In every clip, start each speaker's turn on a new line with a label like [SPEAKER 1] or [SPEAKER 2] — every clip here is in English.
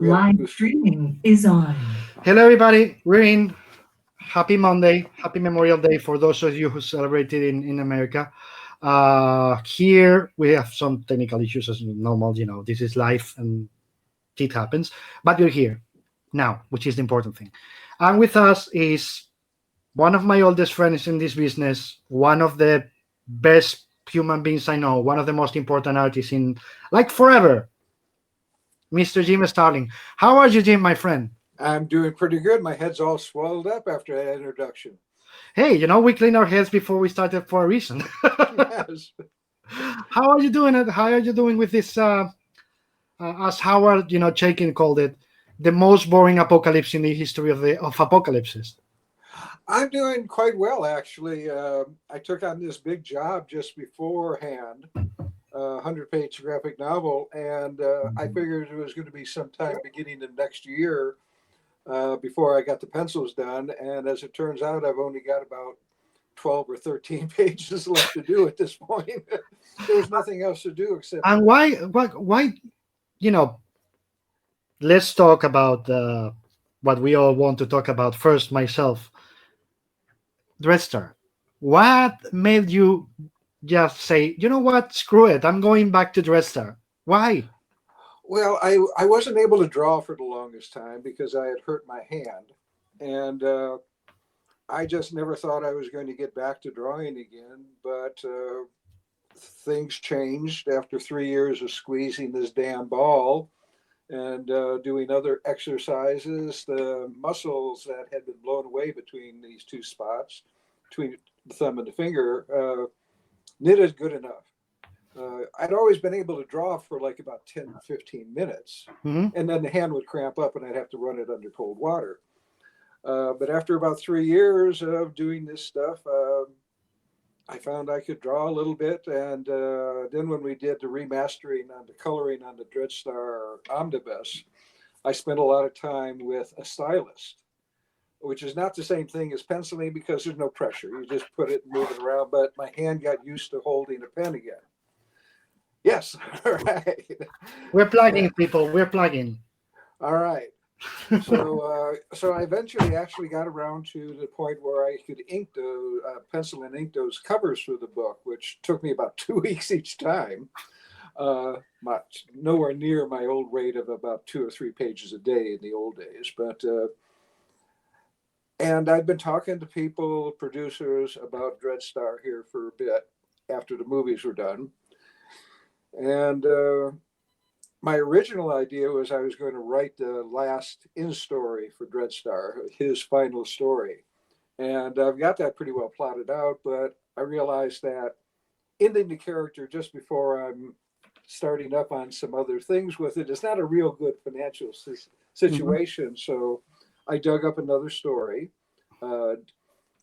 [SPEAKER 1] Live streaming is on.
[SPEAKER 2] Hello, everybody. We're in. Happy Monday. Happy Memorial Day for those of you who celebrated in America. Here we have some technical issues as normal. This is life and it happens. But we're here now, which is the important thing. And with us is one of my oldest friends in this business, one of the best human beings I know, one of the most important artists in like forever, Mr. Jim Starlin. How are you, Jim, my friend?
[SPEAKER 3] I'm doing pretty good. My head's all swelled up after that introduction.
[SPEAKER 2] Hey, we clean our heads before we started for a reason.
[SPEAKER 3] Yes.
[SPEAKER 2] How are you doing? How are you doing with this? As Howard, Chaykin called it, the most boring apocalypse in the history of apocalypses.
[SPEAKER 3] I'm doing quite well, actually. I took on this big job just beforehand, a 100-page graphic novel, and I figured it was going to be sometime beginning of next year before I got the pencils done. And as it turns out, I've only got about 12 or 13 pages left to do at this point. There's nothing else to do except.
[SPEAKER 2] And why? Let's talk about what we all want to talk about first. Myself, Dreadstar. What made you just say, you know what? Screw it. I'm going back to Dreadstar. Why?
[SPEAKER 3] Well, I wasn't able to draw for the longest time because I had hurt my hand. And I just never thought I was going to get back to drawing again. But things changed after 3 years of squeezing this damn ball and doing other exercises. The muscles that had been blown away between these two spots, between the thumb and the finger, knitted good enough. I'd always been able to draw for like about 10, 15 minutes.
[SPEAKER 2] Mm-hmm.
[SPEAKER 3] And then the hand would cramp up and I'd have to run it under cold water. But after about 3 years of doing this stuff, I found I could draw a little bit. And then when we did the remastering on the coloring on the Dreadstar Omnibus, I spent a lot of time with a stylist, which is not the same thing as penciling because there's no pressure. You just put it and move it around. But my hand got used to holding a pen again. Yes. All right.
[SPEAKER 2] We're plugging, people. We're plugging.
[SPEAKER 3] All right. So I eventually actually got around to the point where I could pencil and ink those covers for the book, which took me about 2 weeks each time. Much nowhere near my old rate of about 2 or 3 pages a day in the old days, but. And I've been talking to people, producers, about Dreadstar here for a bit after the movies were done. And my original idea was I was going to write the last in-story for Dreadstar, his final story. And I've got that pretty well plotted out, but I realized that ending the character just before I'm starting up on some other things with it is not a real good financial situation. Mm-hmm. So I dug up another story,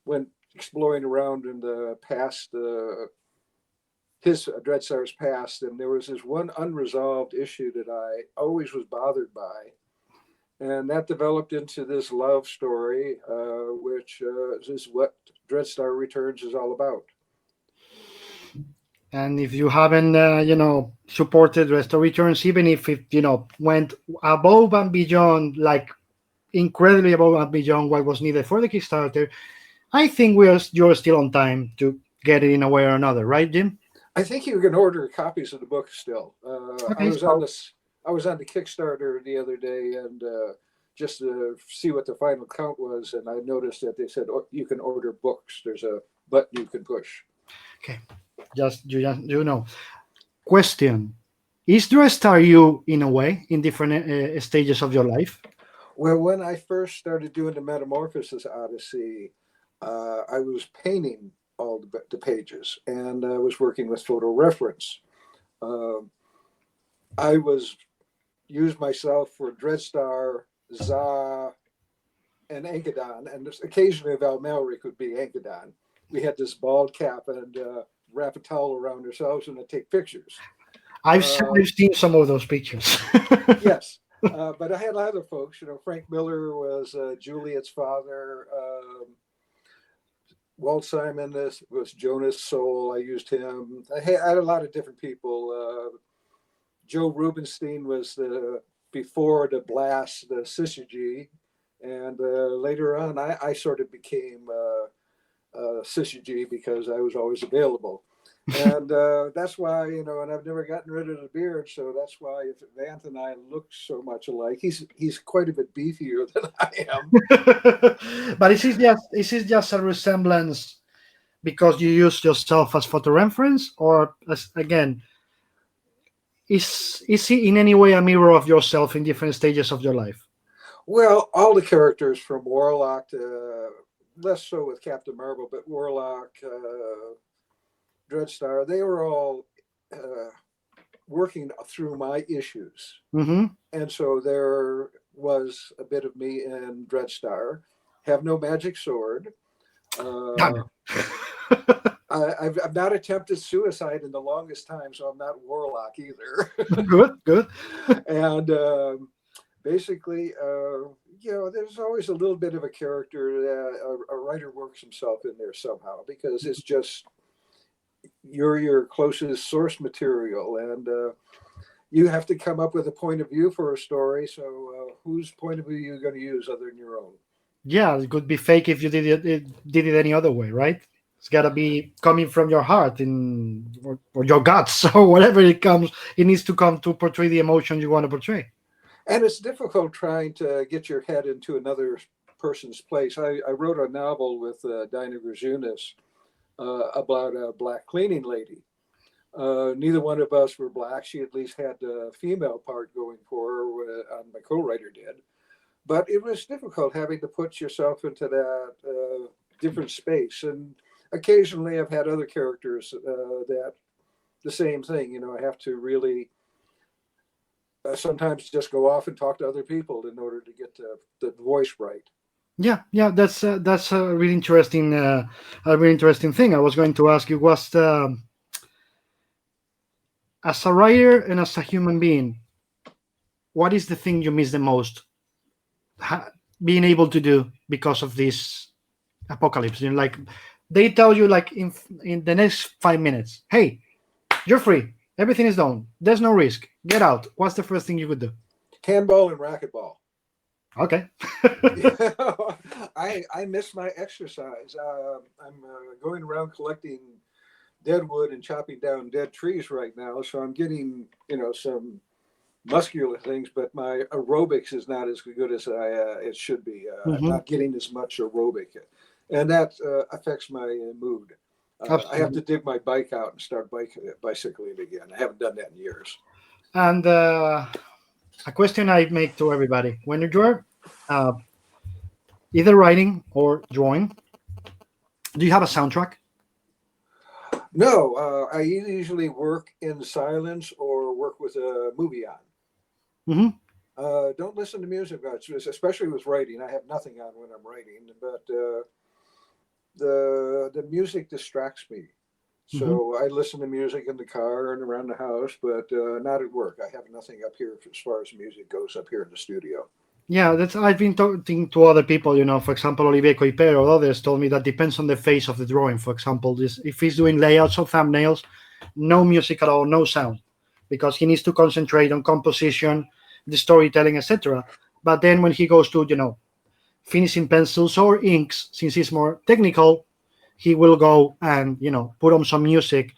[SPEAKER 3] went exploring around in the past, his Dreadstar's past, and there was this one unresolved issue that I always was bothered by. And that developed into this love story, which is what Dreadstar Returns is all about.
[SPEAKER 2] And if you haven't, supported Dreadstar Returns, even if it, went above and beyond, like incredibly above and beyond what was needed for the Kickstarter, I think you're still on time to get it in a way or another, right, Jim?
[SPEAKER 3] I think you can order copies of the book still.
[SPEAKER 2] Okay,
[SPEAKER 3] I was on the Kickstarter the other day and just to see what the final count was, and I noticed that they said you can order books. There's a button you can push.
[SPEAKER 2] Okay, Question: is Dreadstar you in a way in different stages of your life?
[SPEAKER 3] Well, when I first started doing the Metamorphosis Odyssey, I was painting all the pages, and I was working with photo reference. I used myself for Dreadstar, Za, and Enkedon, and occasionally Val Malric would be Enkedon. We had this bald cap and wrap a towel around ourselves and take pictures.
[SPEAKER 2] I've seen some of those pictures.
[SPEAKER 3] Yes. But I had other folks, Frank Miller was Juliet's father. Walt Simon was Jonas Soul. I used him. I had a lot of different people. Joe Rubenstein was the before the blast, the syzygy, and later on, I sort of became syzygy because I was always available. And that's why, and I've never gotten rid of the beard, so that's why if Vance and I look so much alike. He's quite a bit beefier than I am.
[SPEAKER 2] But is it just a resemblance because you use yourself as photo reference, or as, again, is he in any way a mirror of yourself in different stages of your life?
[SPEAKER 3] Well, all the characters from Warlock to less so with Captain Marvel, but Warlock, Dreadstar, they were all working through my issues.
[SPEAKER 2] Mm-hmm.
[SPEAKER 3] And so there was a bit of me in Dreadstar. Have no magic sword. I've not attempted suicide in the longest time, so I'm not Warlock either.
[SPEAKER 2] Good.
[SPEAKER 3] And basically, there's always a little bit of a character that a writer works himself in there somehow, because it's just you're your closest source material, and you have to come up with a point of view for a story. So whose point of view are you going to use other than your own?
[SPEAKER 2] Yeah, it could be fake if you did it any other way, right? It's got to be coming from your heart or your guts or whatever it comes. It needs to come to portray the emotion you want to portray.
[SPEAKER 3] And it's difficult trying to get your head into another person's place. I wrote a novel with Dinah Grzunas about a black cleaning lady. Neither one of us were black. She at least had the female part going for her, my co-writer did. But it was difficult having to put yourself into that different space. And occasionally I've had other characters that the same thing, I have to really sometimes just go off and talk to other people in order to get the voice right.
[SPEAKER 2] Yeah, that's a really interesting thing. I was going to ask you, was as a writer and as a human being, what is the thing you miss the most being able to do because of this apocalypse? Like they tell you, like in the next 5 minutes, hey, you're free, everything is done, there's no risk, get out. What's the first thing you would do?
[SPEAKER 3] Handball and racquetball.
[SPEAKER 2] Okay.
[SPEAKER 3] I miss my exercise. I'm going around collecting dead wood and chopping down dead trees right now, so I'm getting some muscular things, but my aerobics is not as good as it should be. I'm not getting as much aerobic, and that affects my mood. I have to dig my bike out and start bicycling again. I haven't done that in years.
[SPEAKER 2] And a question I make to everybody: when you're either writing or drawing, do you have a soundtrack?
[SPEAKER 3] No, I usually work in silence or work with a movie on.
[SPEAKER 2] Mm-hmm.
[SPEAKER 3] Don't listen to music much, especially with writing. I have nothing on when I'm writing, but the music distracts me. So I listen to music in the car and around the house, but not at work. I have nothing up here as far as music goes up here in the studio.
[SPEAKER 2] Yeah, I've been talking to other people, for example, Olivier Coipel or others told me that depends on the phase of the drawing. For example, if he's doing layouts or thumbnails, no music at all, no sound, because he needs to concentrate on composition, the storytelling, etc. But then when he goes to, finishing pencils or inks, since he's more technical, he will go and, put on some music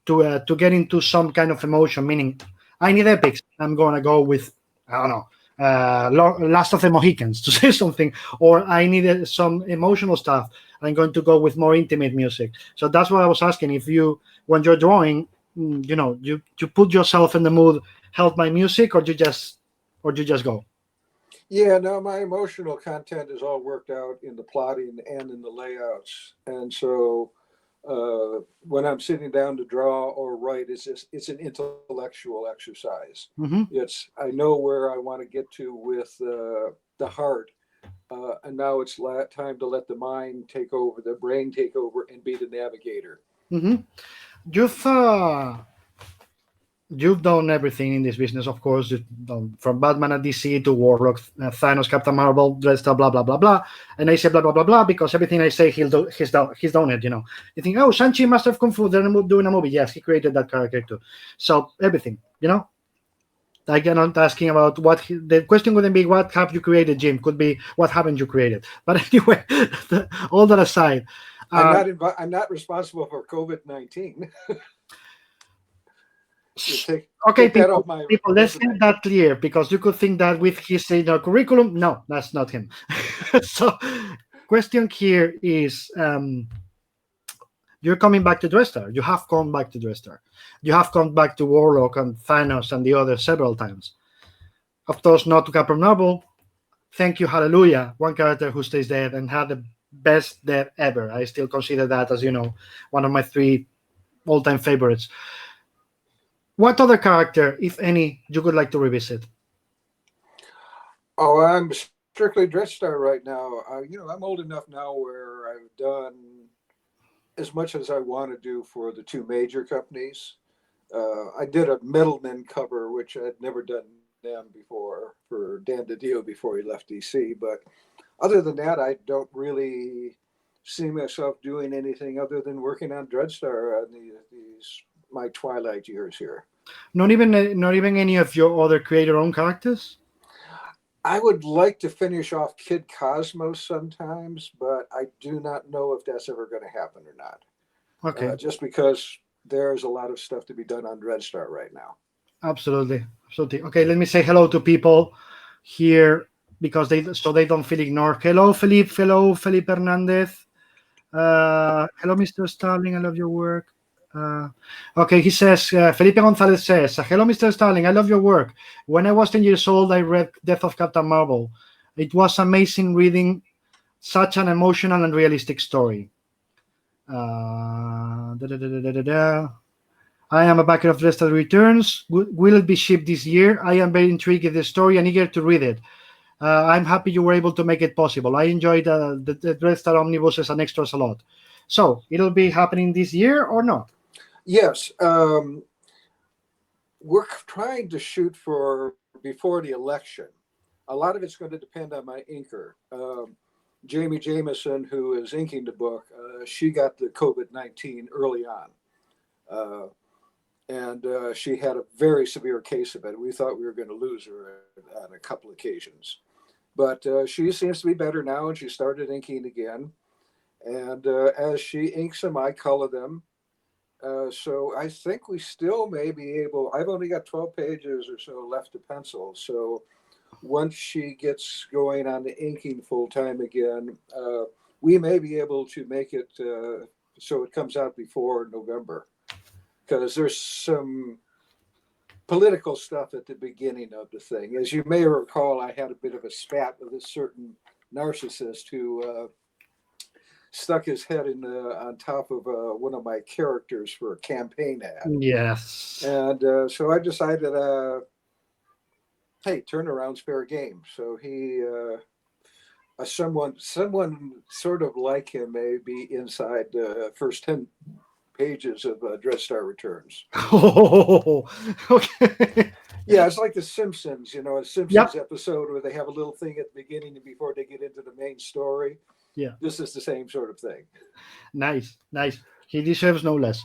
[SPEAKER 2] to get into some kind of emotion, meaning I need epics. I'm going to go with, I don't know, Last of the Mohicans to say something, or I needed some emotional stuff. I'm going to go with more intimate music. So that's what I was asking. If you, when you're drawing, you put yourself in the mood, help my music, or you just go.
[SPEAKER 3] Yeah, no, my emotional content is all worked out in the plotting and in the layouts, and so when I'm sitting down to draw or write, it's an intellectual exercise. I know where I want to get to with the heart, and now it's time to let the mind take over, the brain take over, and be the navigator.
[SPEAKER 2] You've done everything in this business, of course. You've done from Batman at DC to Warlock, Thanos, Captain Marvel, Dreadstar, blah blah blah blah. And I say blah blah blah blah because everything I say he's done it. You think, oh, Shang-Chi, Master of Kung Fu, they're doing a movie. Yes, he created that character too. So everything, Like, I'm not asking about the question wouldn't be what have you created, Jim. Could be what haven't you created. But anyway, all that aside,
[SPEAKER 3] I'm not responsible for COVID-19. Take
[SPEAKER 2] okay,
[SPEAKER 3] that off my
[SPEAKER 2] people, let's
[SPEAKER 3] resume.
[SPEAKER 2] make that clear, because you could think that with his curriculum. No, that's not him. So, question here is, you're coming back to Dreadstar. You have come back to Dreadstar. You have come back to Warlock and Thanos and the others several times. Of course, not to Captain Marvel. Thank you, hallelujah. One character who stays dead and had the best death ever. I still consider that, as you know, one of my 3 all-time favorites. What other character, if any, you would like to revisit?
[SPEAKER 3] Oh, I'm strictly Dreadstar right now. I'm old enough now where I've done as much as I want to do for the 2 major companies. I did a middleman cover, which I'd never done them before, for Dan DiDio before he left DC. But other than that, I don't really see myself doing anything other than working on Dreadstar on these my twilight years here.
[SPEAKER 2] Not even any of your other creator-owned characters?
[SPEAKER 3] I would like to finish off Kid Cosmos sometimes, but I do not know if that's ever going to happen or not.
[SPEAKER 2] Okay.
[SPEAKER 3] Just because there's a lot of stuff to be done on Dreadstar right now.
[SPEAKER 2] Absolutely. Okay, let me say hello to people here, because they don't feel ignored. Hello, Felipe. Hello, Felipe Hernandez. Hello, Mr. Starlin. I love your work. Okay, he says, Felipe Gonzalez says, hello, Mr. Starlin. I love your work. When I was 10 years old, I read Death of Captain Marvel. It was amazing reading such an emotional and realistic story. I am a backer of Dreadstar Returns. Will it be shipped this year? I am very intrigued with the story and eager to read it. I'm happy you were able to make it possible. I enjoyed the Dreadstar omnibuses and extras a lot. So, it'll be happening this year or not?
[SPEAKER 3] Yes. We're trying to shoot for before the election. A lot of it's going to depend on my inker. Jamie Jameson, who is inking the book, she got the COVID-19 early on. And she had a very severe case of it. We thought we were going to lose her on a couple occasions. But she seems to be better now, and she started inking again. And as she inks them, I color them. So I think we still may be able, I've only got 12 pages or so left to pencil. So once she gets going on the inking full time again, we may be able to make it so it comes out before November. Because there's some political stuff at the beginning of the thing. As you may recall, I had a bit of a spat with a certain narcissist who stuck his head on top of one of my characters for a campaign ad.
[SPEAKER 2] Yes.
[SPEAKER 3] And so I decided, hey, turnaround's fair game. So he, someone sort of like him may be inside the first 10 pages of Dreadstar Returns.
[SPEAKER 2] Oh, okay.
[SPEAKER 3] Yeah, it's like the Simpsons, a Simpsons
[SPEAKER 2] Yep.
[SPEAKER 3] episode where they have a little thing at the beginning before they get into the main story.
[SPEAKER 2] Yeah.
[SPEAKER 3] This is the same sort of thing.
[SPEAKER 2] Nice. He deserves no less.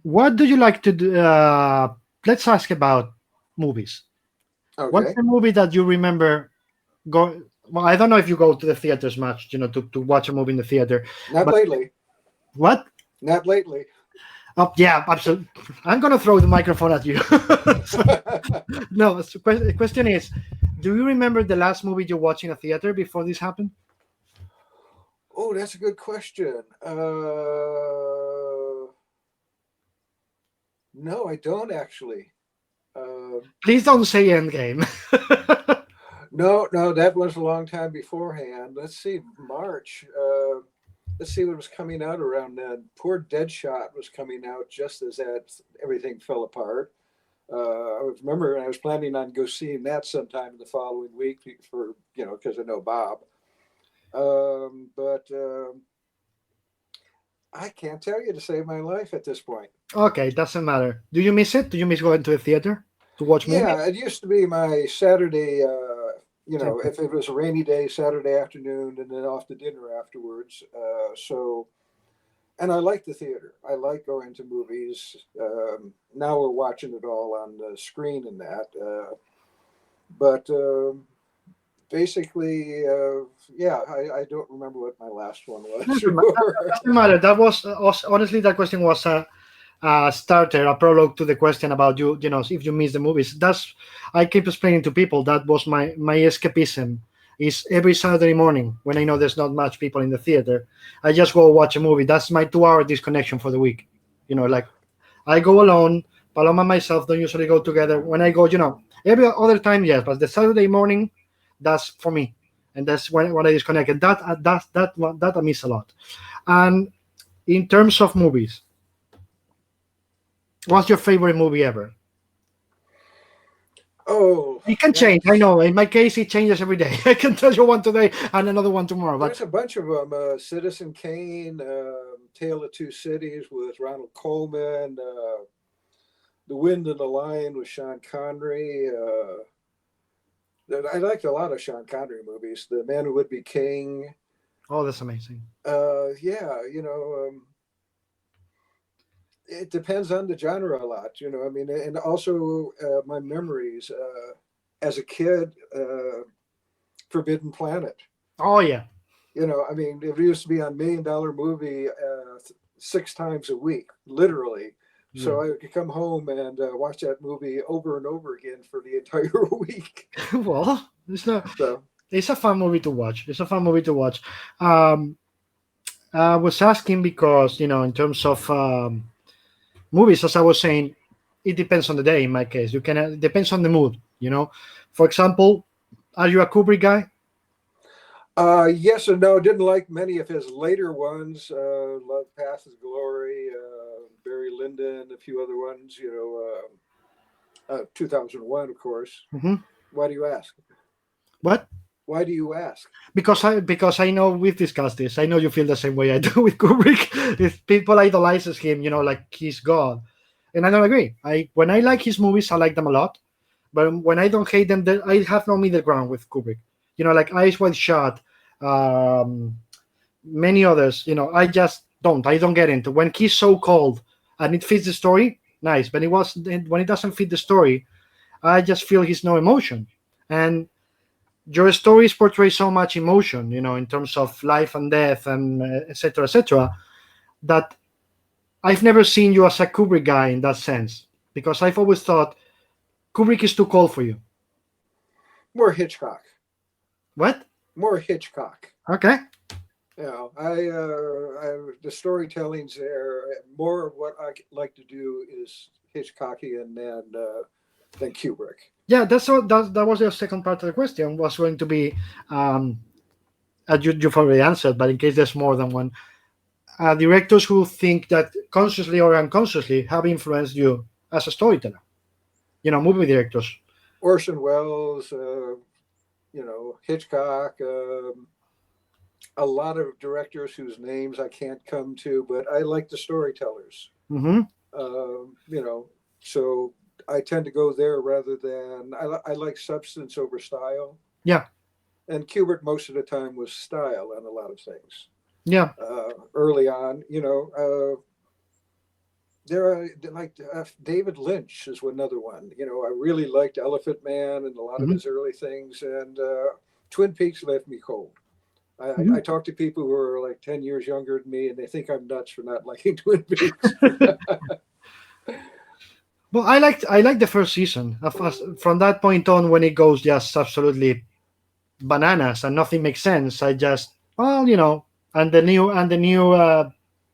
[SPEAKER 2] What do you like to do? Let's ask about movies.
[SPEAKER 3] Okay.
[SPEAKER 2] What's the movie that you remember Well, I don't know if you go to the theaters much, to watch a movie in the theater.
[SPEAKER 3] Not lately.
[SPEAKER 2] What?
[SPEAKER 3] Not lately.
[SPEAKER 2] Oh, yeah, absolutely. I'm going to throw the microphone at you. No, the question is, do you remember the last movie you watched in a theater before this happened?
[SPEAKER 3] Oh, that's a good question. No, I don't actually.
[SPEAKER 2] Please don't say Endgame.
[SPEAKER 3] No, that was a long time beforehand. Let's see, March. Let's see what was coming out around then. Poor Deadshot was coming out just as everything fell apart. I remember I was planning on go seeing that sometime the following week for because I know Bob. But I can't tell you to save my life at this point.
[SPEAKER 2] Okay, doesn't matter. Do you miss it? Do you miss going to a theater to watch movies?
[SPEAKER 3] Yeah, it used to be my Saturday. If it was a rainy day, Saturday afternoon, and then off to dinner afterwards. So And I like the theater. I like going to movies. Now we're watching it all on the screen and that. But basically, yeah, I don't remember what my last one was.
[SPEAKER 2] Doesn't matter. That was honestly, that question was a starter, a prologue to the question about you. You know, if you miss the movies. That's I keep explaining to people that was my escapism. Is every Saturday morning when I know there's not much people in the theater, I just go watch a movie. That's my 2 hour disconnection for the week. You know, like I go alone. Paloma and myself don't usually go together. When I go, you know, every other time, yes, but the Saturday morning, that's for me, and that's when I disconnect. And that I miss a lot. And in terms of movies, what's your favorite movie ever?
[SPEAKER 3] Oh,
[SPEAKER 2] It can change. I know. In my case, it changes every day. I can tell you one today and another one tomorrow. But
[SPEAKER 3] there's a bunch of them. Citizen Kane, Tale of Two Cities with Ronald Coleman, The Wind and the Lion with Sean Connery. I liked a lot of Sean Connery movies. The Man Who Would Be King.
[SPEAKER 2] oh, that's amazing.
[SPEAKER 3] Yeah, you know, it depends on the genre a lot. You know, I mean, and also my memories as a kid. Forbidden Planet.
[SPEAKER 2] Oh yeah.
[SPEAKER 3] You know, I mean, it used to be on $1 Million Movie 6 times a week, literally. So I could come home and watch that movie over and over again for the entire week.
[SPEAKER 2] Well, it's not.
[SPEAKER 3] So,
[SPEAKER 2] It's a fun movie to watch. It's a fun movie to watch. I was asking because you know, in terms of movies, as I was saying, it depends on the day. In my case, you can it depends on the mood. You know, for example, are you a Kubrick guy?
[SPEAKER 3] yes and no. Didn't like many of his later ones. Love Passes Glory, Barry Lyndon, a few other ones. You know, 2001, of course.
[SPEAKER 2] Mm-hmm.
[SPEAKER 3] Why do you ask?
[SPEAKER 2] What?
[SPEAKER 3] Why do you ask?
[SPEAKER 2] Because I know we've discussed this. I know you feel the same way I do with Kubrick. If people idolizes him, you know, like he's God, and I don't agree. When I like his movies, I like them a lot, but when I don't hate them, I have no middle ground with Kubrick. You know, like Eyes Wide Shut, many others. You know, I just don't. I don't get into when he's so cold and it fits the story. Nice, but when it doesn't fit the story, I just feel he's no emotion. And your stories portray so much emotion, you know, in terms of life and death and etc., that I've never seen you as a Kubrick guy in that sense because I've always thought Kubrick is too cold for you.
[SPEAKER 3] More Hitchcock.
[SPEAKER 2] What?
[SPEAKER 3] More Hitchcock.
[SPEAKER 2] Okay.
[SPEAKER 3] You know, the storytelling's there. More of what I like to do is Hitchcockian than Kubrick.
[SPEAKER 2] Yeah, that's all. That was the second part of the question. Was going to be, you've already answered, but in case there's more than one, directors who think that consciously or unconsciously have influenced you as a storyteller. You know, movie directors.
[SPEAKER 3] Orson Welles, you know, Hitchcock. A lot of directors whose names I can't come to, but I like the storytellers.
[SPEAKER 2] Mm-hmm.
[SPEAKER 3] You know, so I tend to go there rather than I like substance over style.
[SPEAKER 2] Yeah.
[SPEAKER 3] And Kubrick most of the time was style on a lot of things.
[SPEAKER 2] Yeah.
[SPEAKER 3] Early on, you know, there are like David Lynch is another one. You know, I really liked Elephant Man and a lot of his early things, and Twin Peaks left me cold. I talk to people who are like 10 years younger than me, and they think I'm nuts for not liking Twin Peaks.
[SPEAKER 2] Well, I like the first season. From that point on, when it goes just absolutely bananas and nothing makes sense, I just you know, and the new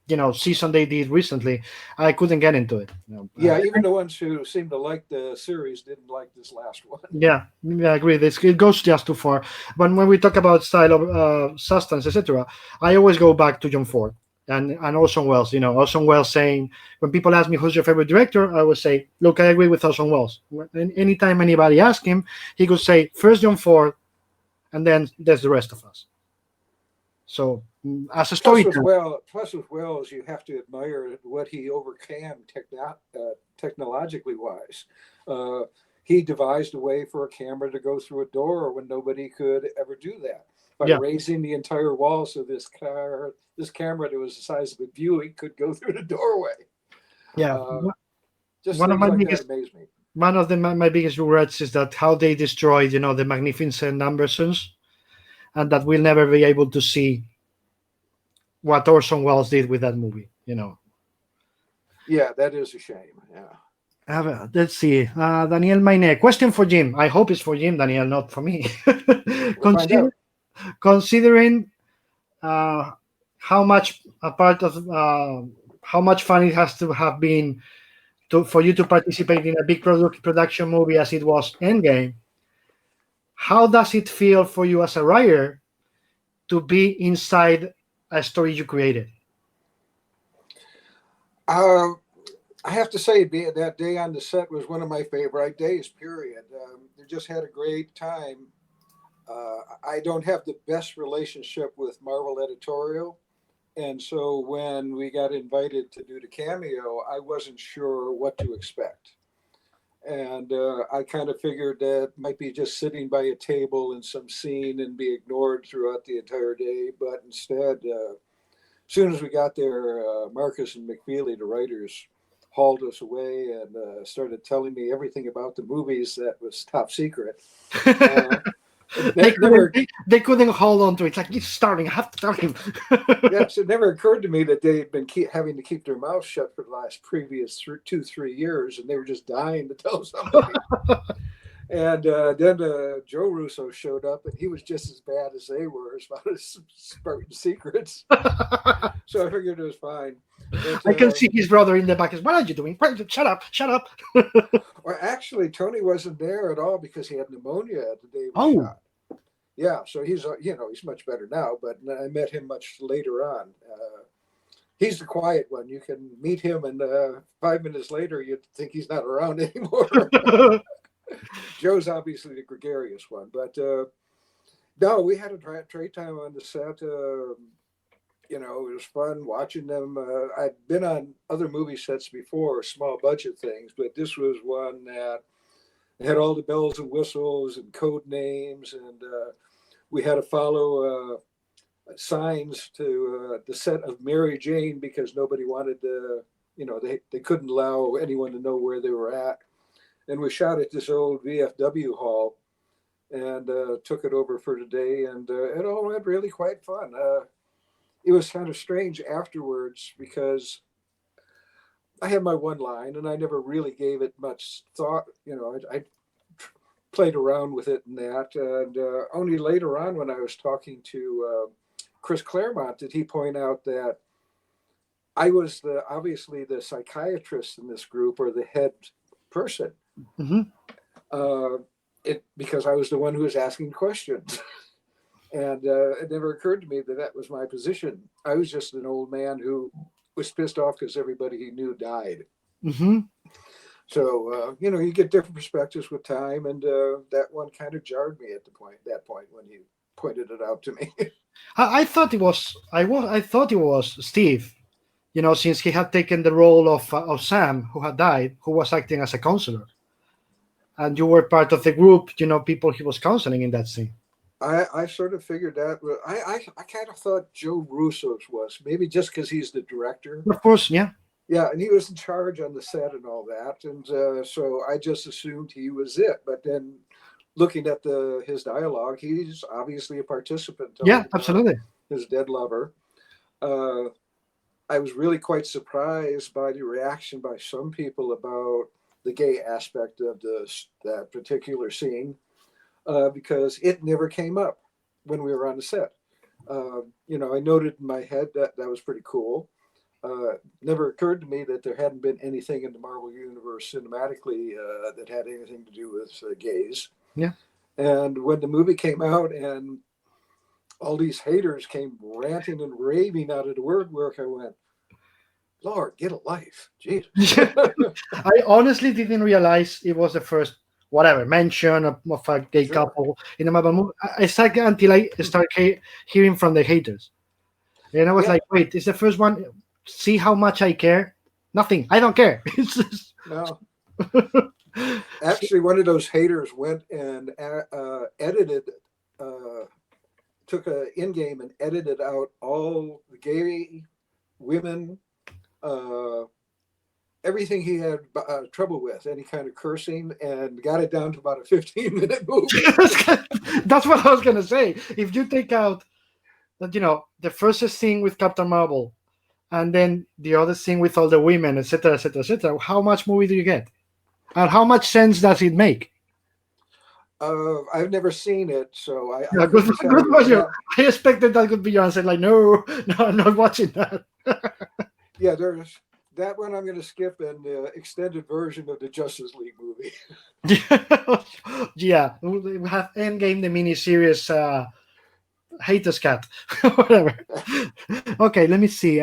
[SPEAKER 2] you know season they did recently, I couldn't get into it. You know,
[SPEAKER 3] yeah, even the ones who seem to like the series didn't like this last one.
[SPEAKER 2] Yeah, I agree. It goes just too far. But when we talk about style of substance, etc., I always go back to John Ford and Orson Welles. You know, Orson Welles saying, when people ask me who's your favorite director, I would say, look, I agree with Orson Welles. Anytime anybody asks him, he could say first John Ford, and then there's the rest of us. So as a storyteller,
[SPEAKER 3] plus with Wells, you have to admire what he overcame technologically wise. he devised a way for a camera to go through a door when nobody could ever do that by
[SPEAKER 2] Yeah.
[SPEAKER 3] raising the entire wall so this camera that was the size of a Buick could go through the doorway.
[SPEAKER 2] Yeah.
[SPEAKER 3] Just
[SPEAKER 2] One of
[SPEAKER 3] things
[SPEAKER 2] my
[SPEAKER 3] like
[SPEAKER 2] biggest
[SPEAKER 3] that amaze me.
[SPEAKER 2] one of my biggest regrets is that how they destroyed, the magnificent Ambersons, and that we'll never be able to see what Orson Welles did with that movie.
[SPEAKER 3] Yeah, that is a shame. Yeah.
[SPEAKER 2] Let's see. Daniel Maine. Question for Jim. I hope it's for Jim, Daniel, not for me.
[SPEAKER 3] We'll find out.
[SPEAKER 2] Considering how much a part of how much fun it has to have been for you to participate in a big production movie as it was Endgame, how does it feel for you as a writer to be inside a story you created?
[SPEAKER 3] I have to say, that day on the set was one of my favorite days, period. We just had a great time. I don't have the best relationship with Marvel editorial. And so when we got invited to do the cameo, I wasn't sure what to expect. And I kind of figured that might be just sitting by a table in some scene and be ignored throughout the entire day. But instead, as soon as we got there, Marcus and McFeely, the writers, hauled us away and started telling me everything about the movies that was top secret.
[SPEAKER 2] They couldn't hold on to it. It's like, it's starting. I have to tell him.
[SPEAKER 3] Yes, it never occurred to me that they'd been having to keep their mouth shut for the previous 2-3 years, and they were just dying to tell somebody. And then Joe Russo showed up, and he was just as bad as they were as far as Spartan secrets. So I figured it was fine. But,
[SPEAKER 2] I can see his brother in the back. What are you doing? Shut up! Shut up!
[SPEAKER 3] Well, actually, Tony wasn't there at all because he had pneumonia the day we shot. Yeah, so he's he's much better now. But I met him much later on. He's the quiet one. You can meet him, and 5 minutes later, you'd think he's not around anymore. Joe's obviously the gregarious one, but no, we had a great time on the set. It was fun watching them. I'd been on other movie sets before, small budget things, but this was one that had all the bells and whistles and code names, and we had to follow signs to the set of Mary Jane because nobody wanted to, they couldn't allow anyone to know where they were at. And we shot at this old VFW hall and took it over for today. And it all went really quite fun. It was kind of strange afterwards because I had my one line and I never really gave it much thought. I played around with it and that. And only later on when I was talking to Chris Claremont did he point out that I was obviously the psychiatrist in this group or the head person.
[SPEAKER 2] Mm-hmm.
[SPEAKER 3] Because I was the one who was asking questions. And it never occurred to me that was my position. I was just an old man who was pissed off because everybody he knew died.
[SPEAKER 2] Mm-hmm.
[SPEAKER 3] So, you get different perspectives with time. And that one kind of jarred me at that point when he pointed it out to me.
[SPEAKER 2] I thought it was Steve, since he had taken the role of Sam, who had died, who was acting as a counselor. And you were part of the group, people he was counseling in that scene.
[SPEAKER 3] I sort of figured that. I kind of thought Joe Russo's was, maybe just because he's the director.
[SPEAKER 2] Of course, yeah.
[SPEAKER 3] Yeah, and he was in charge on the set and all that. And so I just assumed he was it. But then looking at his dialogue, he's obviously a participant.
[SPEAKER 2] Yeah, absolutely.
[SPEAKER 3] His dead lover. I was really quite surprised by the reaction by some people about the gay aspect of that particular scene. Because it never came up when we were on the set. I noted in my head that was pretty cool. Never occurred to me that there hadn't been anything in the Marvel Universe cinematically that had anything to do with gays.
[SPEAKER 2] Yeah.
[SPEAKER 3] And when the movie came out and all these haters came ranting and raving out of the work, I went, Lord, get a life. Jesus.
[SPEAKER 2] I honestly didn't realize it was the first mention of a gay couple in a Marvel movie. I started until I started hearing from the haters. And I was like, wait, it's the first one. See how much I care? Nothing. I don't care. It's just...
[SPEAKER 3] No. Actually, one of those haters went and edited, took a in game and edited out all the gay women, uh, everything he had trouble with, any kind of cursing, and got it down to about a 15-minute movie.
[SPEAKER 2] That's what I was gonna say. If you take out that, the first scene with Captain Marvel, and then the other scene with all the women, etc., etc., etc., how much movie do you get? And how much sense does it make?
[SPEAKER 3] I've never seen it, so I
[SPEAKER 2] Yeah, good,
[SPEAKER 3] couldn't tell
[SPEAKER 2] good
[SPEAKER 3] you.
[SPEAKER 2] for you.
[SPEAKER 3] Yeah,
[SPEAKER 2] I expected that could be your answer. Like, no, no, I'm not watching that.
[SPEAKER 3] yeah, there's that one I'm going to skip, and the extended version of the Justice League movie.
[SPEAKER 2] Yeah, we have Endgame, the miniseries, Haters Cat, whatever. Okay, let me see.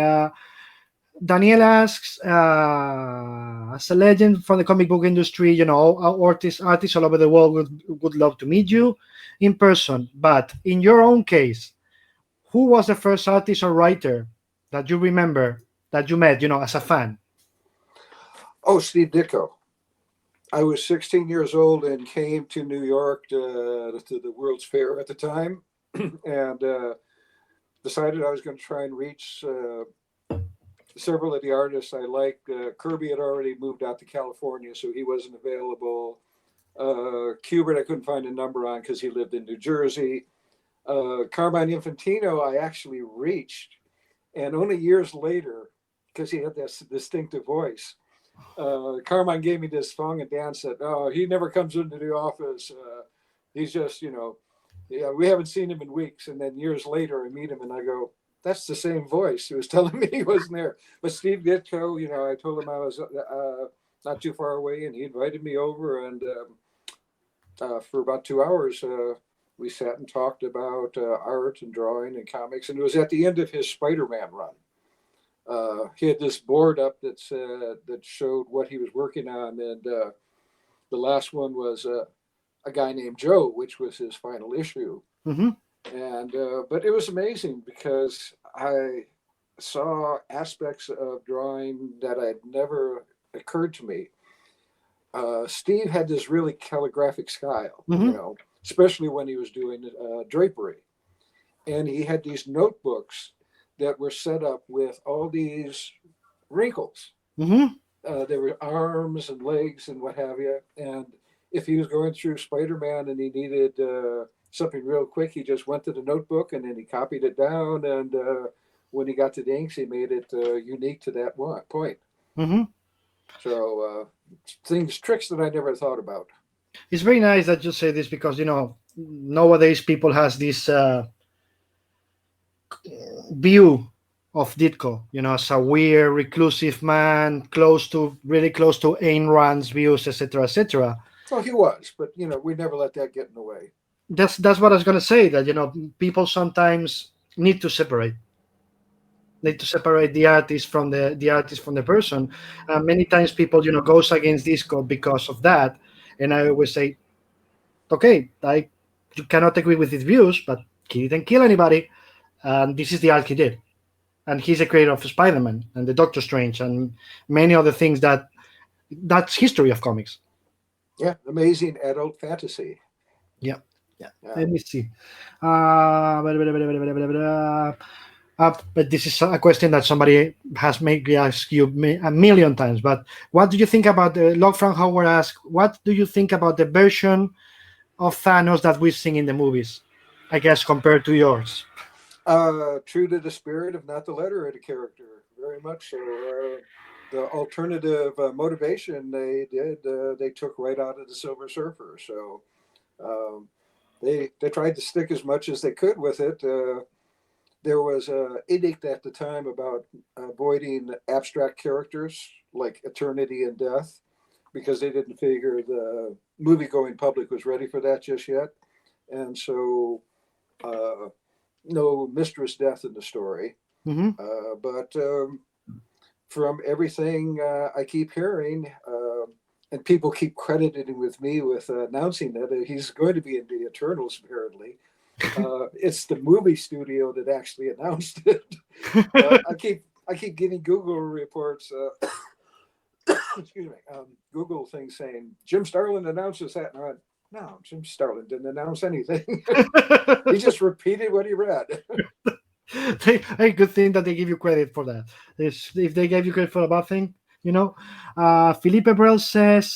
[SPEAKER 2] Daniel asks, as a legend from the comic book industry, artists all over the world would love to meet you in person. But in your own case, who was the first artist or writer that you remember that you met, as a fan?
[SPEAKER 3] Oh, Steve Ditko. I was 16 years old and came to New York to the World's Fair at the time, and decided I was going to try and reach several of the artists I liked. Kirby had already moved out to California, so he wasn't available. Kubert, I couldn't find a number on because he lived in New Jersey. Carmine Infantino, I actually reached, and only years later, because he had this distinctive voice, Carmine gave me this song and Dan said, "Oh, he never comes into the office. He's just, yeah, we haven't seen him in weeks." And then years later, I meet him and I go, "That's the same voice." He was telling me he wasn't there. But Steve Ditko, I told him I was not too far away, and he invited me over, and for about 2 hours, we sat and talked about art and drawing and comics. And it was at the end of his Spider-Man run. He had this board up that showed what he was working on, and the last one was a guy named Joe, which was his final issue.
[SPEAKER 2] Mm-hmm.
[SPEAKER 3] And but it was amazing because I saw aspects of drawing that had never occurred to me. Steve had this really calligraphic style,
[SPEAKER 2] Mm-hmm.
[SPEAKER 3] Especially when he was doing drapery, and he had these notebooks that were set up with all these wrinkles.
[SPEAKER 2] Mm-hmm.
[SPEAKER 3] There were arms and legs and what have you. And if he was going through Spider-Man and he needed something real quick, he just went to the notebook and then he copied it down. And when he got to the inks, he made it unique to that point.
[SPEAKER 2] Mm-hmm.
[SPEAKER 3] So tricks that I never thought about.
[SPEAKER 2] It's very nice that you say this because, nowadays people has this view of Ditko, as a weird, reclusive man, really close to Ayn Rand's views, etc., etc.
[SPEAKER 3] Well, he was, but we never let that get in the way.
[SPEAKER 2] That's what I was gonna say. That people sometimes need to separate. Need to separate the artist from the person. Many times people, goes against Ditko because of that, and I always say, okay, you cannot agree with his views, but he didn't kill anybody, and this is the art he did. And he's a creator of Spider-Man and the Doctor Strange and many other things that's history of comics.
[SPEAKER 3] Yeah, amazing adult fantasy.
[SPEAKER 2] Yeah. Let me see. But this is a question that somebody has maybe asked you a million times. But what do you think about the Log from Howard asked? What do you think about the version of Thanos that we've seen in the movies? I guess compared to yours.
[SPEAKER 3] True to the spirit, if not the letter of the character, very much so. The alternative motivation they took right out of the Silver Surfer. So they tried to stick as much as they could with it. There was an edict at the time about avoiding abstract characters like eternity and death because they didn't figure the movie-going public was ready for that just yet. And so no mistress death in the story.
[SPEAKER 2] Mm-hmm.
[SPEAKER 3] But from everything I keep hearing, and people keep crediting with me with announcing that he's going to be in the Eternals, apparently. It's the movie studio that actually announced it. I keep getting Google reports excuse me, Google thing saying Jim Starlin announces that, and I went, no, Jim Starlin didn't announce anything. He just repeated what he read.
[SPEAKER 2] Hey, good thing that they give you credit for that. If they gave you credit for a bad thing, you know. Felipe Brel says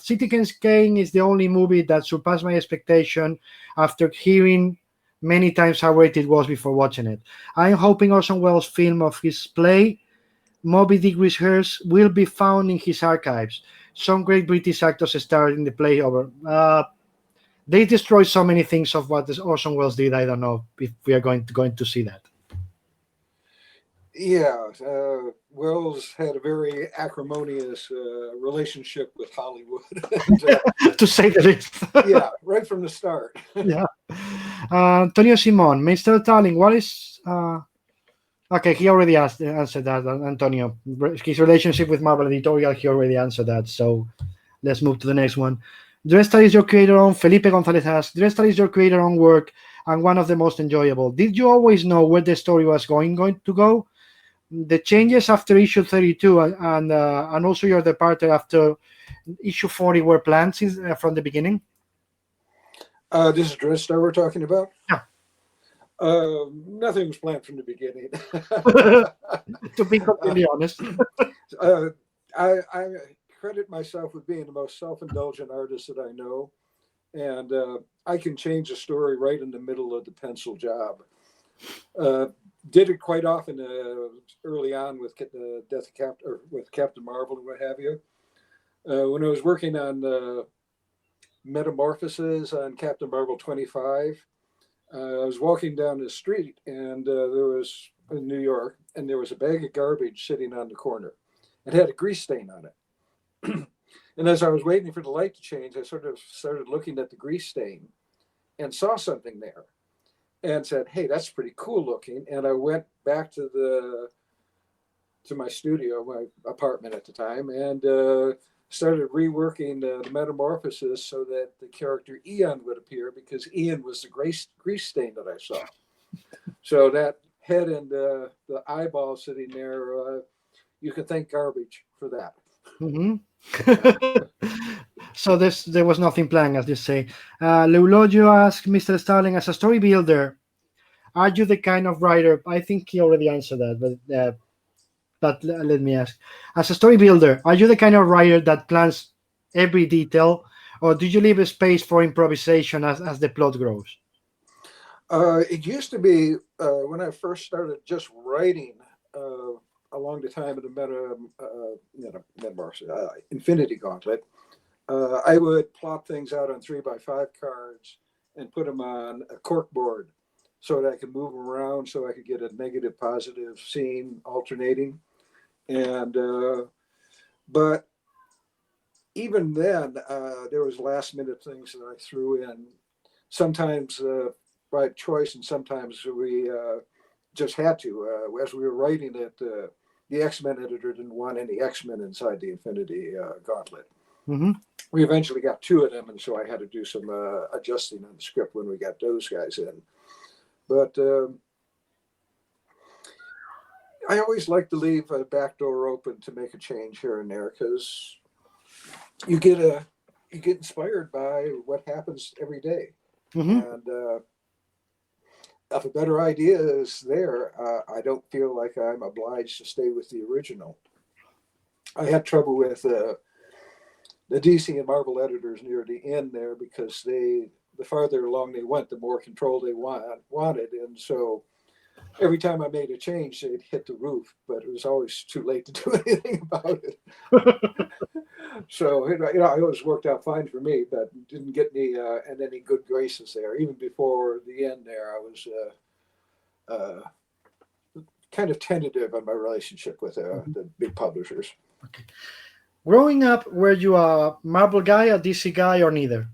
[SPEAKER 2] Citizen Kane is the only movie that surpassed my expectation after hearing many times how great it was before watching it. I'm hoping Orson Welles' film of his play, Moby Dick Rehearse, will be found in his archives. Some great British actors starred in the play over. They destroyed so many things of what Orson Welles did. I don't know if we are going to see that.
[SPEAKER 3] Yeah, Wells had a very acrimonious relationship with Hollywood. And,
[SPEAKER 2] To say the least.
[SPEAKER 3] yeah, right from the start.
[SPEAKER 2] Yeah. Antonio Simon, Mr. Starling, what is. Okay, he already answered that, Antonio. His relationship with Marvel Editorial, he already answered that. So let's move to the next one. Dreadstar is your creator-owned. Felipe Gonzalez asks, Dreadstar is your creator-owned work and one of the most enjoyable. Did you always know where the story was going to go? The changes after issue 32 and also your departure after issue 40 were planned from the beginning?
[SPEAKER 3] This is Dreadstar we're talking about?
[SPEAKER 2] Yeah.
[SPEAKER 3] Nothing was planned from the beginning.
[SPEAKER 2] To be completely honest.
[SPEAKER 3] I credit myself with being the most self-indulgent artist that I know. And I can change a story right in the middle of the pencil job. Did it quite often early on with the Death of Captain, or with Captain Marvel and what have you. When I was working on Metamorphosis on Captain Marvel 25, I was walking down the street and there was in New York, and there was a bag of garbage sitting on the corner. It had a grease stain on it. And as I was waiting for the light to change, I sort of started looking at the grease stain and saw something there and said, hey, that's pretty cool looking. And I went back to my studio, my apartment at the time, and started reworking the Metamorphosis so that the character Eon would appear, because Eon was the grease stain that I saw. So that head and the eyeball sitting there, you can thank garbage for that.
[SPEAKER 2] Mm-hmm. So there was nothing planned, as you say. Leulogio asked Mr. Starling, as a story builder, are you the kind of writer? I think he already answered that, but let me ask. As a story builder, are you the kind of writer that plans every detail, or do you leave a space for improvisation as the plot grows?
[SPEAKER 3] It used to be when I first started just writing along the time of the Infinity Gauntlet. I would plot things out on 3x5 cards and put them on a cork board so that I could move them around, so I could get a negative positive scene alternating. And but even then, there was last minute things that I threw in. Sometimes by choice, and sometimes we just had to. As we were writing it, the X-Men editor didn't want any X-Men inside the Infinity Gauntlet.
[SPEAKER 2] Mm-hmm.
[SPEAKER 3] We eventually got 2 of them, and so I had to do some adjusting on the script when we got those guys in. But I always like to leave a back door open to make a change here and there, because you get inspired by what happens every day.
[SPEAKER 2] Mm-hmm.
[SPEAKER 3] And if a better idea is there, I don't feel like I'm obliged to stay with the original. I had trouble with the DC and Marvel editors near the end there, because the farther along they went, the more control they wanted. And so every time I made a change, they'd hit the roof, but it was always too late to do anything about it. So, it always worked out fine for me, but didn't get me in any good graces there. Even before the end there, I was kind of tentative on my relationship with the big publishers.
[SPEAKER 2] Okay. Growing up, were you a Marvel guy, a DC guy, or neither?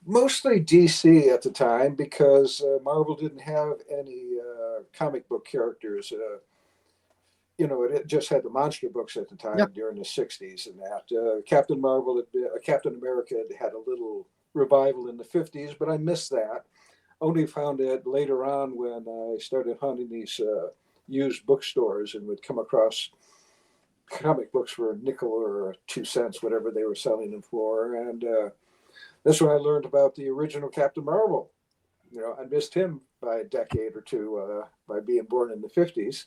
[SPEAKER 3] Mostly DC at the time, because Marvel didn't have any comic book characters. It just had the monster books at the time during the 60s and that. Captain America had a little revival in the 50s, but I missed that. Only found it later on when I started hunting these used bookstores and would come across comic books for a nickel or 2 cents, whatever they were selling them for. And that's when I learned about the original Captain Marvel. I missed him by a decade or two by being born in the 50s.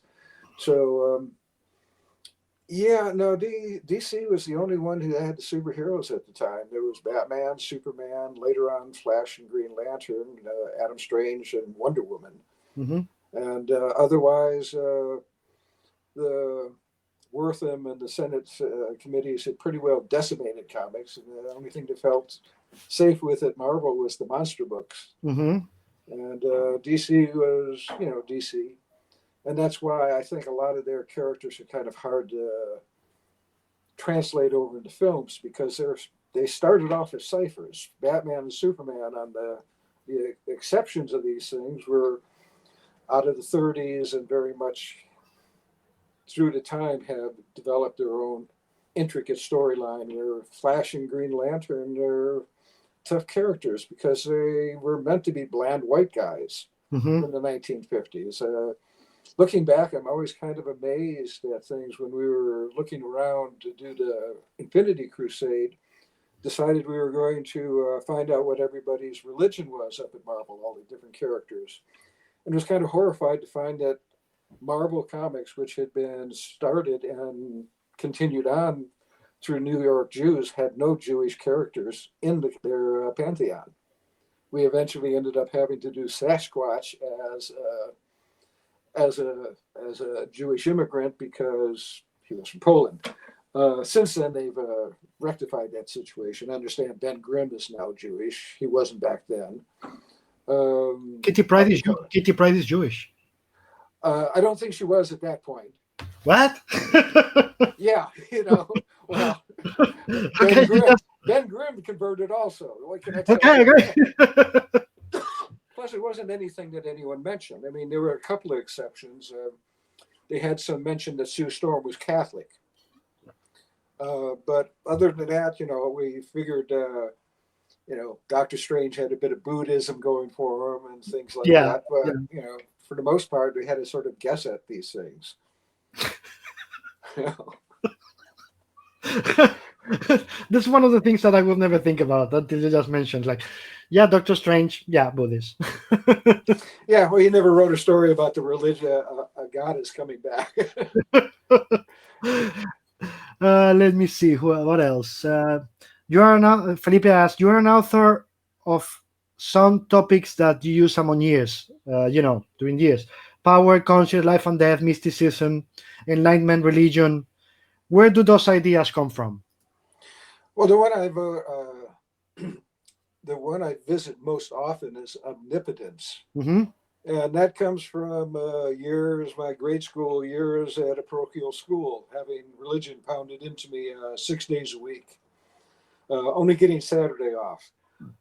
[SPEAKER 3] So, DC was the only one who had the superheroes at the time. There was Batman, Superman, later on Flash and Green Lantern, Adam Strange, and Wonder Woman.
[SPEAKER 2] Mm-hmm.
[SPEAKER 3] And otherwise, the Wortham and the Senate committees had pretty well decimated comics. And the only thing that felt safe with it, Marvel, was the monster books.
[SPEAKER 2] Mm-hmm.
[SPEAKER 3] And DC was, DC. And that's why I think a lot of their characters are kind of hard to translate over into films, because they started off as ciphers. Batman and Superman, on the exceptions of these things, were out of the 30s and very much through the time have developed their own intricate storyline, where Flash and Green Lantern are tough characters because they were meant to be bland white guys
[SPEAKER 2] Mm-hmm.
[SPEAKER 3] in the 1950s. Looking back, I'm always kind of amazed at things. When we were looking around to do the Infinity Crusade, decided we were going to find out what everybody's religion was up at Marvel, all the different characters. And was kind of horrified to find that Marvel Comics, which had been started and continued on through New York Jews, had no Jewish characters in their pantheon. We eventually ended up having to do Sasquatch as a Jewish immigrant because he was from Poland. Since then, they've rectified that situation. I understand Ben Grimm is now Jewish. He wasn't back then.
[SPEAKER 2] Kitty Pryde is Jewish.
[SPEAKER 3] I don't think she was at that point.
[SPEAKER 2] What?
[SPEAKER 3] Yeah, well,
[SPEAKER 2] Okay,
[SPEAKER 3] Ben Grimm converted also. What can I tell
[SPEAKER 2] okay,
[SPEAKER 3] you?
[SPEAKER 2] okay.
[SPEAKER 3] Plus, it wasn't anything that anyone mentioned. I mean, there were a couple of exceptions. They had some mention that Sue Storm was Catholic. But other than that, we figured, Doctor Strange had a bit of Buddhism going for him and things like that. But, for the most part, we had to sort of guess at these things.
[SPEAKER 2] That's one of the things that I will never think about until you just mentioned, like, Doctor Strange, Buddhist.
[SPEAKER 3] Yeah, well, you never wrote a story about the religion, a goddess coming back.
[SPEAKER 2] Let me see, what else? You are now, Felipe asked, you are an author of some topics that you use among years, during years. Power, conscience, life and death, mysticism, enlightenment, religion. Where do those ideas come from?
[SPEAKER 3] Well, the one I visit most often is omnipotence.
[SPEAKER 2] Mm-hmm.
[SPEAKER 3] And that comes from my grade school years at a parochial school, having religion pounded into me 6 days a week, only getting Saturday off.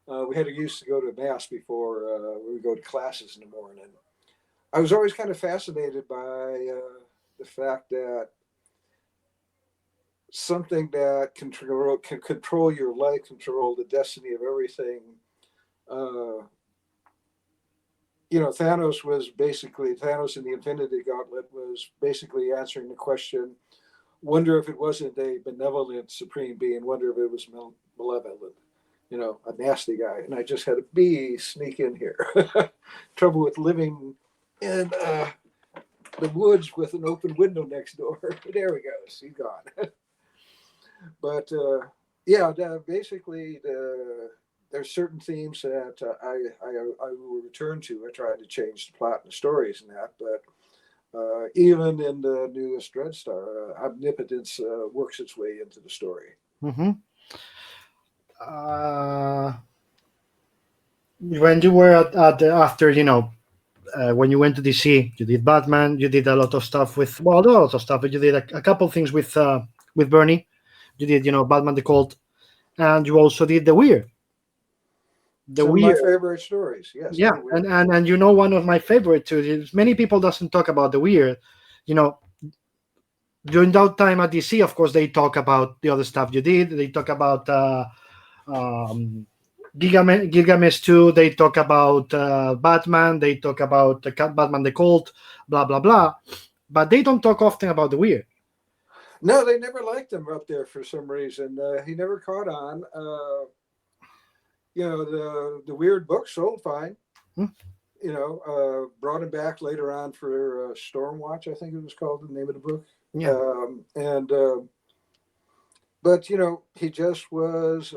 [SPEAKER 3] We had used to go to Mass before we would go to classes in the morning. I was always kind of fascinated by the fact that something that can control your life, control the destiny of everything. Thanos in the Infinity Gauntlet was basically answering the question, wonder if it wasn't a benevolent supreme being, wonder if it was malevolent, a nasty guy. And I just had a bee sneak in here. Trouble with living in the woods with an open window next door. There he goes. He's gone. But basically, there's certain themes that I will return to. I try to change the plot and the stories and that, but even in the newest Dreadstar, omnipotence works its way into the story.
[SPEAKER 2] Mm-hmm. When you were after, when you went to DC, you did Batman. You did a lot of stuff with, a lot of stuff, but you did a couple of things with Bernie. You did, Batman the Cult, and you also did the Weird.
[SPEAKER 3] Some of my favorite stories, yes.
[SPEAKER 2] Yeah, and one of my favorite too is many people doesn't talk about the Weird. During that time at DC, of course, they talk about the other stuff you did. They talk about Gilgamesh 2. They talk about Batman. They talk about Batman the Cult, blah blah blah. But they don't talk often about the Weird.
[SPEAKER 3] No, they never liked him up there for some reason. He never caught on. The weird book sold fine.
[SPEAKER 2] Hmm.
[SPEAKER 3] Brought him back later on for Stormwatch, I think it was called, the name of the book.
[SPEAKER 2] Yeah.
[SPEAKER 3] But he just was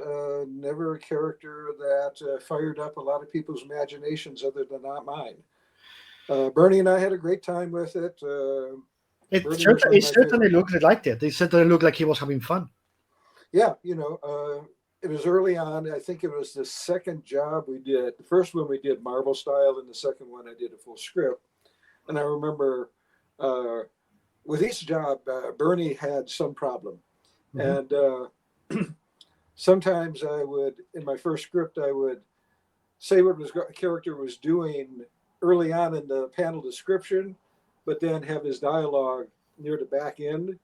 [SPEAKER 3] never a character that fired up a lot of people's imaginations, other than not mine. Bernie and I had a great time with it.
[SPEAKER 2] It certainly looked like it. It certainly looked like he was having fun.
[SPEAKER 3] Yeah, it was early on. I think it was the second job we did. The first one we did Marvel style, and the second one I did a full script. And I remember with each job, Bernie had some problem. Mm-hmm. And sometimes I would, in my first script, I would say what a character was doing early on in the panel description, but then have his dialogue near the back end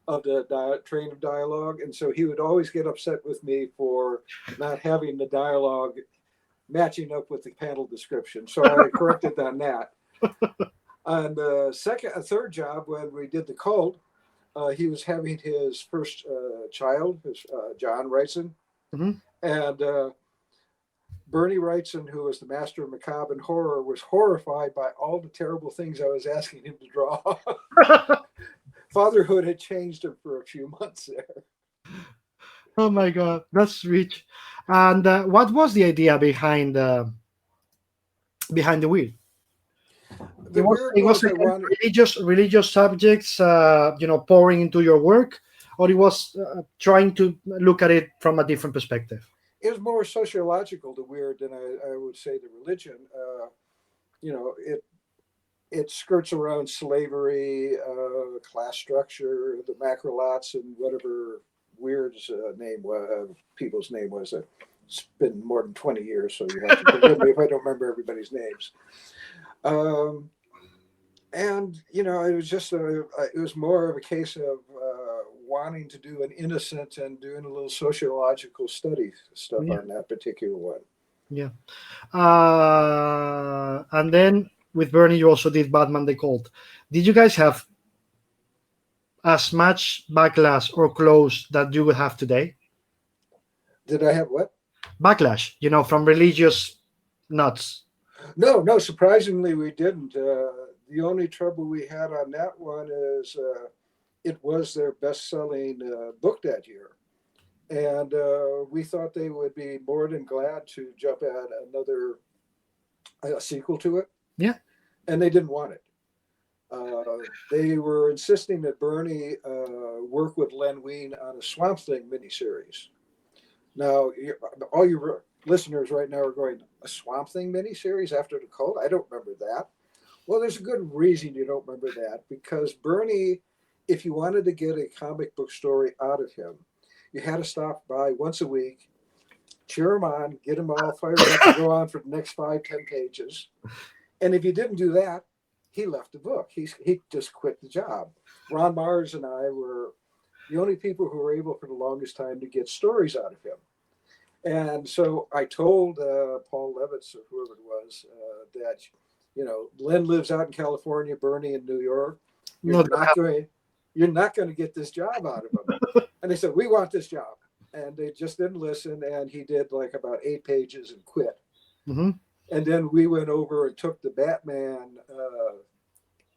[SPEAKER 3] of the train of dialogue. And so he would always get upset with me for not having the dialogue matching up with the panel description. So I corrected on that. On the third job, when we did the Cult, he was having his first child, John Wrightson.
[SPEAKER 2] Mm-hmm.
[SPEAKER 3] And Bernie Wrightson, who was the master of macabre and horror, was horrified by all the terrible things I was asking him to draw. Fatherhood had changed him for a few months there.
[SPEAKER 2] Oh my God, that's rich. And what was the idea behind the Weird? It was religious subjects, pouring into your work, or it was trying to look at it from a different perspective?
[SPEAKER 3] It was more sociological, the Weird, than I would say the religion. It skirts around slavery, class structure, the macrolots, and whatever Weird's people's name was. It's been more than 20 years, so you have to forgive me if I don't remember everybody's names. It was just it was more of a case of wanting to do an innocent and doing a little sociological study stuff on that particular one.
[SPEAKER 2] Yeah. And then with Bernie, you also did Batman the Cult. Did you guys have as much backlash or close that you would have today?
[SPEAKER 3] Did I have what?
[SPEAKER 2] Backlash, from religious nuts.
[SPEAKER 3] No, surprisingly we didn't. The only trouble we had on that one is it was their best-selling book that year. And we thought they would be more than glad to jump at another sequel to it.
[SPEAKER 2] Yeah.
[SPEAKER 3] And they didn't want it. They were insisting that Bernie work with Len Wein on a Swamp Thing miniseries. Now, all your listeners right now are going, a Swamp Thing miniseries after the Cult? I don't remember that. Well, there's a good reason you don't remember that, because Bernie, if you wanted to get a comic book story out of him, you had to stop by once a week, cheer him on, get him all fired up to go on for the next 5-10 pages. And if you didn't do that, he left the book. He just quit the job. Ron Mars and I were the only people who were able for the longest time to get stories out of him. And so I told Paul Levitz, or whoever it was, that, Len lives out in California, Bernie in New York. You're not going to get this job out of him. And they said, we want this job. And they just didn't listen. And he did like about 8 pages and quit.
[SPEAKER 2] Mm-hmm.
[SPEAKER 3] And then we went over and took the Batman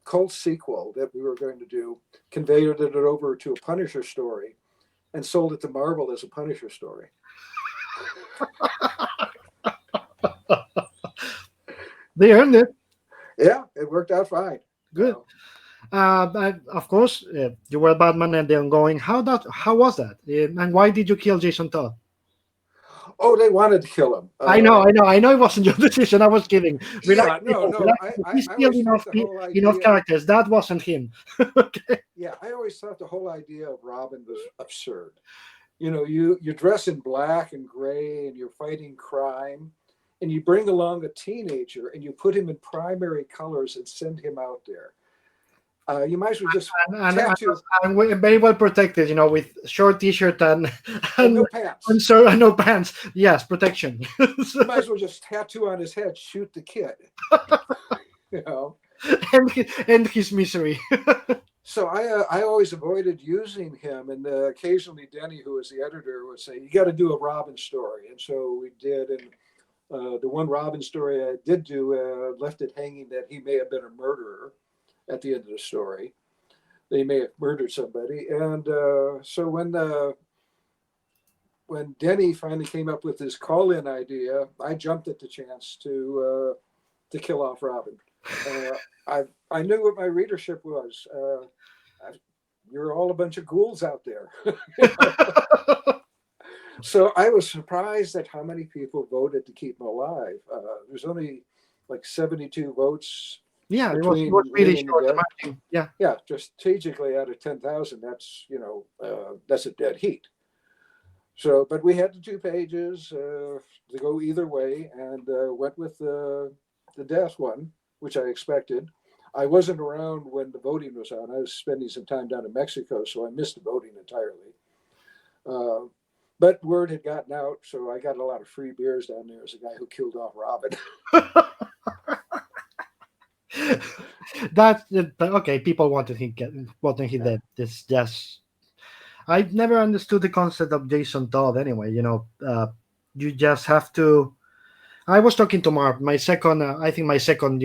[SPEAKER 3] Cult sequel that we were going to do, conveyed it over to a Punisher story, and sold it to Marvel as a Punisher story.
[SPEAKER 2] They earned it.
[SPEAKER 3] Yeah, it worked out fine.
[SPEAKER 2] Good. Of course, you were Batman and the ongoing. How was that? And why did you kill Jason Todd?
[SPEAKER 3] Oh, they wanted to kill him.
[SPEAKER 2] I know. It wasn't your decision. I was kidding.
[SPEAKER 3] Relax, I
[SPEAKER 2] killed enough characters. That wasn't him.
[SPEAKER 3] Okay. Yeah, I always thought the whole idea of Robin was absurd. You dress in black and gray and you're fighting crime, and you bring along a teenager and you put him in primary colors and send him out there. You might as well just
[SPEAKER 2] and very well protected, with short t-shirt and
[SPEAKER 3] no pants.
[SPEAKER 2] And no pants. Yes, protection.
[SPEAKER 3] You might as well just tattoo on his head, shoot the kid.
[SPEAKER 2] And his misery.
[SPEAKER 3] So I always avoided using him, and occasionally Denny, who was the editor, would say, "You got to do a Robin story," and so we did. And the one Robin story I did do left it hanging that he may have been a murderer at the end of the story. They may have murdered somebody, and so when Denny finally came up with his call-in idea, I jumped at the chance to kill off Robin. I knew what my readership was. You're all a bunch of ghouls out there. So I was surprised at how many people voted to keep him alive. There's only like 72 votes.
[SPEAKER 2] Yeah, it
[SPEAKER 3] between
[SPEAKER 2] was really
[SPEAKER 3] living and
[SPEAKER 2] short.
[SPEAKER 3] dead.
[SPEAKER 2] Margin. Yeah.
[SPEAKER 3] Yeah, just strategically out of 10,000, that's a dead heat. So, but we had the 2 pages to go either way, and went with the death one, which I expected. I wasn't around when the voting was on. I was spending some time down in Mexico, so I missed the voting entirely. But word had gotten out, so I got a lot of free beers down there as a guy who killed off Robin.
[SPEAKER 2] That's okay. People wanted him dead. It's just I've never understood the concept of Jason Todd. Anyway, you just have to. I was talking to Mark. My second, I think my second,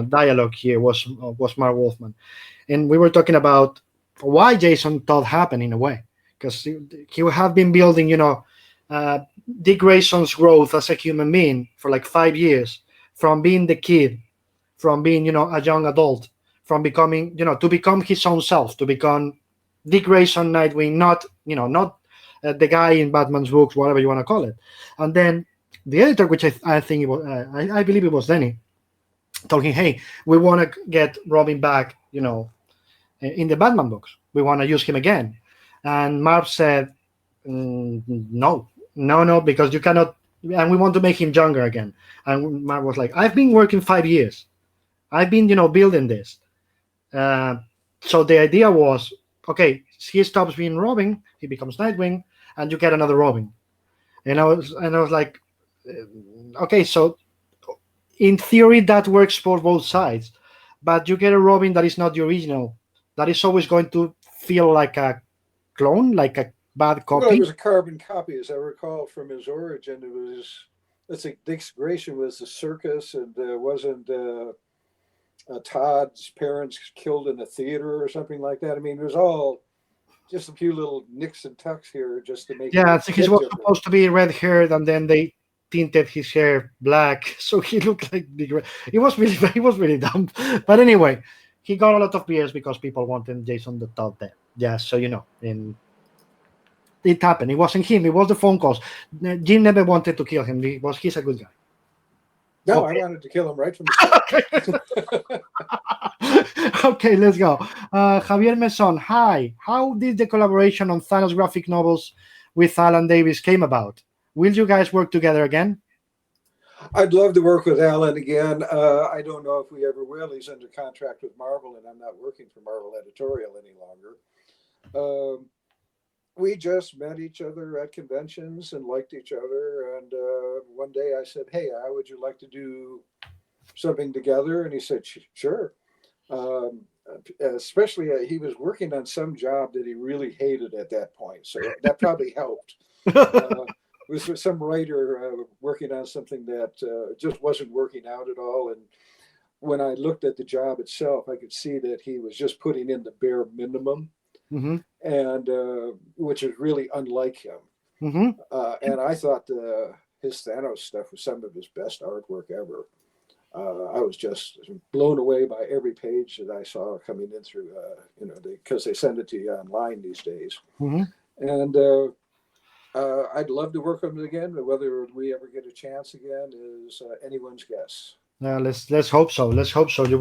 [SPEAKER 2] dialogue here was Mark Wolfman, and we were talking about why Jason Todd happened in a way, because he would have been building, Dick Grayson's growth as a human being for like 5 years, from being the kid, from being, a young adult, from becoming, to become his own self, to become Dick Grayson, Nightwing, not the guy in Batman's books, whatever you want to call it. And then the editor, which I think it was, I believe it was Denny, told him, "Hey, we want to get Robin back, in the Batman books. We want to use him again." And Marv said, "No, because you cannot, and we want to make him younger again." And Marv was like, "I've been working 5 years. I've been, building this." So the idea was, okay, he stops being Robin, he becomes Nightwing, and you get another Robin. And I was like, okay, so in theory that works for both sides, but you get a Robin that is not the original, that is always going to feel like a clone, like a bad copy.
[SPEAKER 3] Well, it was a carbon copy, as I recall from his origin. It was, let's say, Dick Grayson was the circus, and wasn't Todd's parents killed in a theater or something like that. I mean, it was all just a few little nicks and tucks here just to make.
[SPEAKER 2] Yeah, he was supposed to be red-haired, and then they tinted his hair black, so he looked like Big Red. It was really dumb. But anyway, he got a lot of beers because people wanted Jason the Todd there. Yeah, so and it happened. It wasn't him. It was the phone calls. Jim never wanted to kill him. He's a good guy.
[SPEAKER 3] No, okay. I wanted to kill him right from the
[SPEAKER 2] start. Okay, let's go. Javier Meson, hi. How did the collaboration on Thanos graphic novels with Alan Davis came about? Will you guys work together again?
[SPEAKER 3] I'd love to work with Alan again. I don't know if we ever will. He's under contract with Marvel, and I'm not working for Marvel Editorial any longer. We just met each other at conventions and liked each other. And one day I said, "Hey, how would you like to do something together?" And he said, "Sure." Especially he was working on some job that he really hated at that point. So that probably helped. Was some writer working on something that just wasn't working out at all. And when I looked at the job itself, I could see that he was just putting in the bare minimum.
[SPEAKER 2] Mm-hmm.
[SPEAKER 3] And which is really unlike him.
[SPEAKER 2] Mm-hmm.
[SPEAKER 3] And I thought his Thanos stuff was some of his best artwork ever. I was just blown away by every page that I saw coming in through, because they send it to you online these days.
[SPEAKER 2] Mm-hmm.
[SPEAKER 3] And I'd love to work on it again, but whether we ever get a chance again is anyone's guess.
[SPEAKER 2] Let's hope so. Let's hope so. You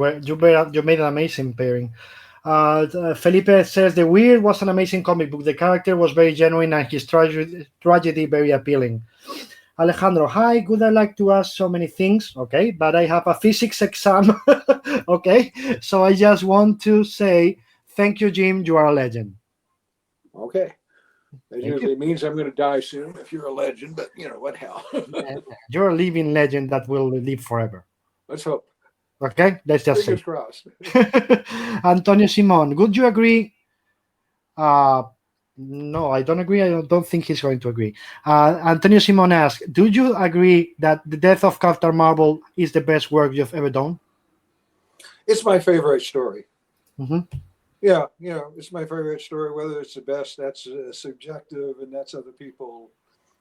[SPEAKER 2] made an amazing pairing. Felipe says the Weird was an amazing comic book. The character was very genuine and his tragedy very appealing. Alejandro, hi. Good. I like to ask so many things. Okay, but I have a physics exam. Okay, so I just want to say thank you, Jim. You are a legend.
[SPEAKER 3] Okay. That usually means I'm going to die soon if you're a legend, but what hell.
[SPEAKER 2] You're a living legend that will live forever.
[SPEAKER 3] Let's hope.
[SPEAKER 2] Okay, let's just
[SPEAKER 3] Fingers
[SPEAKER 2] say.
[SPEAKER 3] crossed.
[SPEAKER 2] Antonio Simon, would you agree? No, I don't agree. I don't think he's going to agree. Antonio Simon asks, do you agree that the death of Captain Marvel is the best work you've ever done?
[SPEAKER 3] It's my favorite story.
[SPEAKER 2] Hmm.
[SPEAKER 3] Yeah, it's my favorite story. Whether it's the best, that's subjective, and that's other people.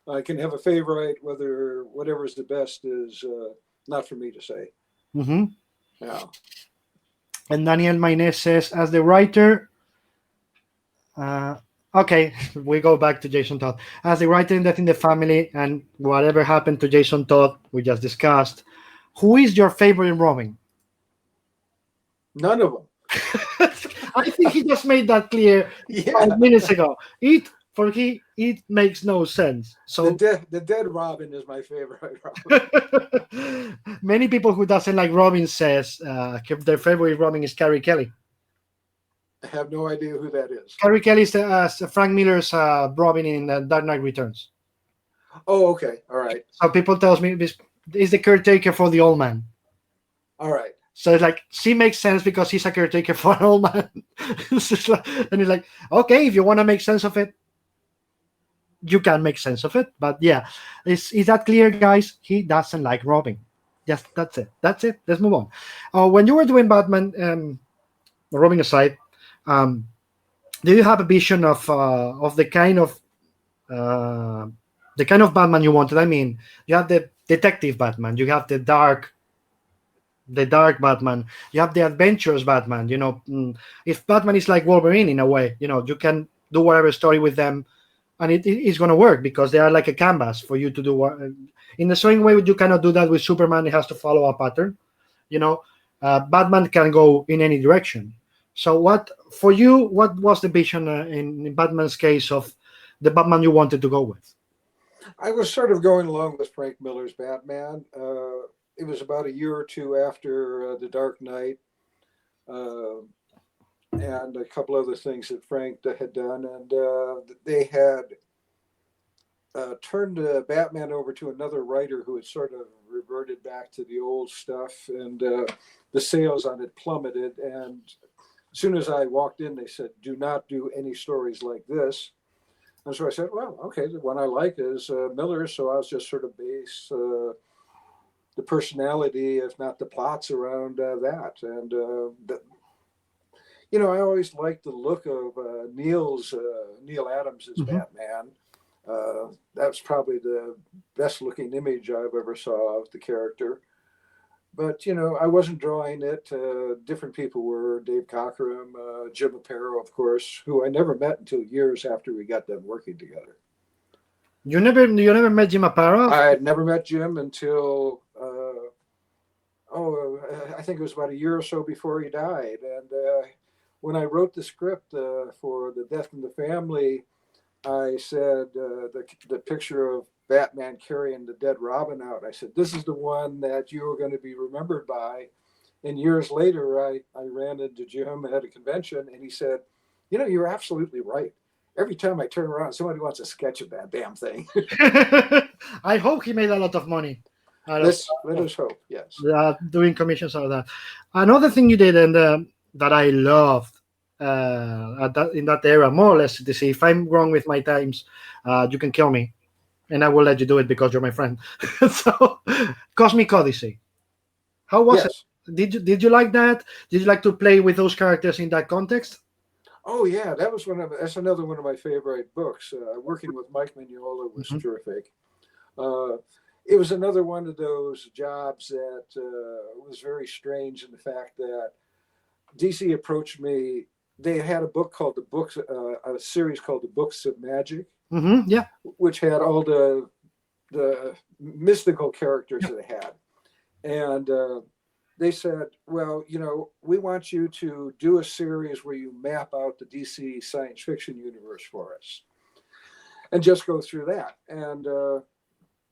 [SPEAKER 3] I can have a favorite. Whatever is the best is not for me to say.
[SPEAKER 2] Hmm.
[SPEAKER 3] Yeah.
[SPEAKER 2] And Daniel Maynez says, as the writer, uh, okay, we go back to Jason Todd. As the writer in Death in the Family and whatever happened to Jason Todd, we just discussed, who is your favorite Robin?
[SPEAKER 3] None of them.
[SPEAKER 2] I think he just made that clear
[SPEAKER 3] Yeah.
[SPEAKER 2] 5 minutes ago. It makes no sense. So
[SPEAKER 3] The dead Robin is my favorite Robin.
[SPEAKER 2] many people who doesn't like Robin says their favorite Robin is Carrie Kelly.
[SPEAKER 3] I have no idea who that is.
[SPEAKER 2] Carrie Kelly is Frank Miller's Robin in Dark Knight Returns.
[SPEAKER 3] Oh, okay. All right.
[SPEAKER 2] So people tells me this is the caretaker for the old man.
[SPEAKER 3] All right.
[SPEAKER 2] So it's like she makes sense because he's a caretaker for an old man. And it's like, okay, if you want to make sense of it, you can make sense of it. But yeah, is that clear, guys? He doesn't like Robin. Yes, that's it. That's it. Let's move on. When you were doing Batman, Robin aside, do you have a vision of uh, the kind of Batman you wanted? I mean, you have the detective Batman, you have the dark Batman, you have the adventurous Batman. If Batman is like Wolverine in a way, you can do whatever story with them, and it's going to work because they are like a canvas for you to do what. In the same way you cannot do that with Superman; it has to follow a pattern. Batman can go in any direction. So, what for you? What was the vision in Batman's case of the Batman you wanted to go with?
[SPEAKER 3] I was sort of going along with Frank Miller's Batman. It was about a year or two after The Dark Knight, and a couple other things that Frank had done, and they had turned Batman over to another writer who had sort of reverted back to the old stuff, and the sales on it plummeted. And as soon as I walked in, they said, "Do not do any stories like this." And so I said, "Well, okay, the one I like is Miller." So I was just sort of base the personality, if not the plots, around that. And I always liked the look of Neil Adams as Batman. That's probably the best looking image I've ever saw of the character. But I wasn't drawing it. Different people were: Dave Cockrum, Jim Aparo, of course, who I never met until years after we got done working together.
[SPEAKER 2] You never met Jim Aparo?
[SPEAKER 3] I had never met Jim until I think it was about a year or so before he died. And when I wrote the script for The Death in the Family, I said the picture of Batman carrying the dead Robin out. I said, "This is the one that you are going to be remembered by." And years later, I ran into Jim at a convention, and he said, "You're absolutely right. Every time I turn around, somebody wants a sketch of that damn thing."
[SPEAKER 2] I hope he made a lot of money.
[SPEAKER 3] Let us hope, yes.
[SPEAKER 2] Doing commissions out of that. Another thing you did, and that I loved in that era, more or less, to see if I'm wrong with my times, you can kill me, and I will let you do it because you're my friend. So, Cosmic Odyssey. How was it? Did you like that? Did you like to play with those characters in that context?
[SPEAKER 3] Oh yeah, that's another one of my favorite books. Working with Mike Mignola was terrific. It was another one of those jobs that was very strange in the fact that DC approached me. They had a book called a series called The Books of Magic,
[SPEAKER 2] Yeah,
[SPEAKER 3] which had all the mystical characters that it had, and they said, "Well, we want you to do a series where you map out the DC science fiction universe for us, and just go through that." And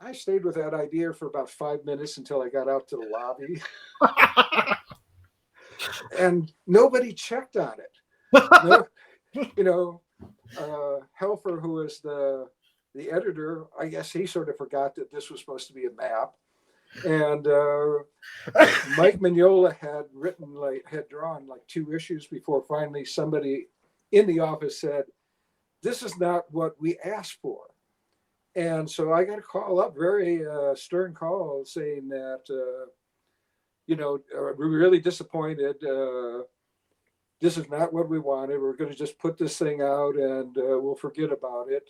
[SPEAKER 3] I stayed with that idea for about 5 minutes until I got out to the lobby, and nobody checked on it. Helfer, who was the editor, I guess he sort of forgot that this was supposed to be a map. And Mike Mignola had drawn like 2 issues before finally somebody in the office said, "This is not what we asked for." And so I got a call up, very stern call, saying that, we're really disappointed. This is not what we wanted. We're going to just put this thing out and we'll forget about it.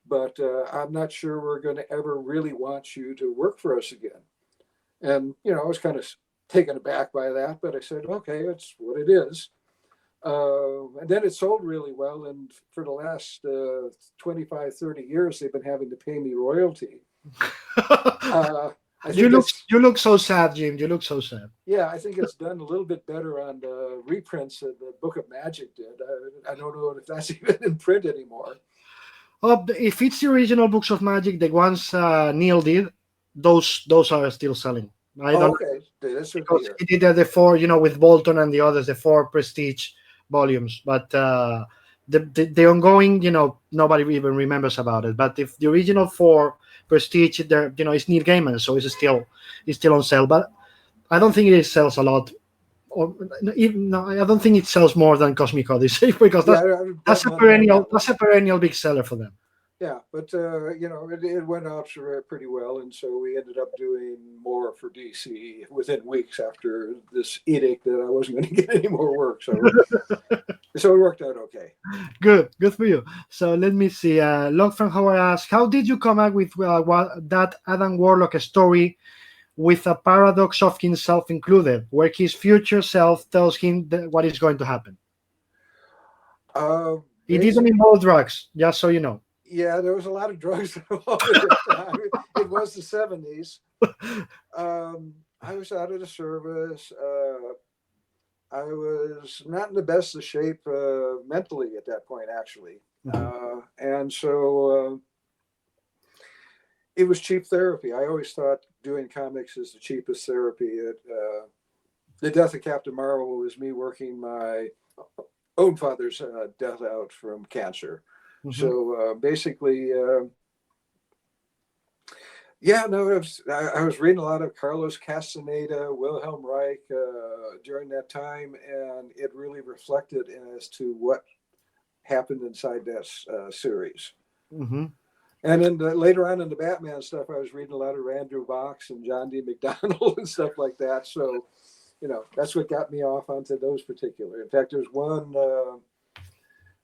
[SPEAKER 3] But I'm not sure we're going to ever really want you to work for us again. And, I was kind of taken aback by that, but I said, okay, it's what it is. And then it sold really well. And for the last 25, 30 years, they've been having to pay me royalty.
[SPEAKER 2] You look so sad, Jim. You look so sad.
[SPEAKER 3] Yeah, I think it's done a little bit better on the reprints that the Book of Magic did. I don't know if that's even in print anymore.
[SPEAKER 2] Oh, if it's the original Books of Magic, the ones Neil did, those are still selling.
[SPEAKER 3] Okay. That's
[SPEAKER 2] because he did the 4, with Bolton and the others, the 4 Prestige volumes. But the ongoing, nobody even remembers about it. But if the original 4 Prestige, there, it's Neil Gaiman, so it's still on sale. But I don't think it sells a lot. I don't think it sells more than Cosmic Odyssey because that's a perennial big seller for them.
[SPEAKER 3] Yeah, but it went out pretty well, and so we ended up doing more for DC within weeks after this edict that I wasn't going to get any more work. So it worked out okay.
[SPEAKER 2] Good for you. So let me see. Log from Howard asks, how did you come up with that Adam Warlock story with a paradox of himself included, where his future self tells him what is going to happen? It didn't involve drugs, just so you know.
[SPEAKER 3] Yeah, there was a lot of drugs involved at the time. It was the 70s. I was out of the service. I was not in the best of shape mentally at that point, actually. And so it was cheap therapy. I always thought doing comics is the cheapest therapy. The death of Captain Marvel was me working my own father's death out from cancer. So basically, I was reading a lot of Carlos Castaneda, Wilhelm Reich during that time, and it really reflected as to what happened inside that series. And then later on in the Batman stuff, I was reading a lot of Andrew Box and John D. McDonald and stuff like that. So, that's what got me off onto those particular. In fact, there's one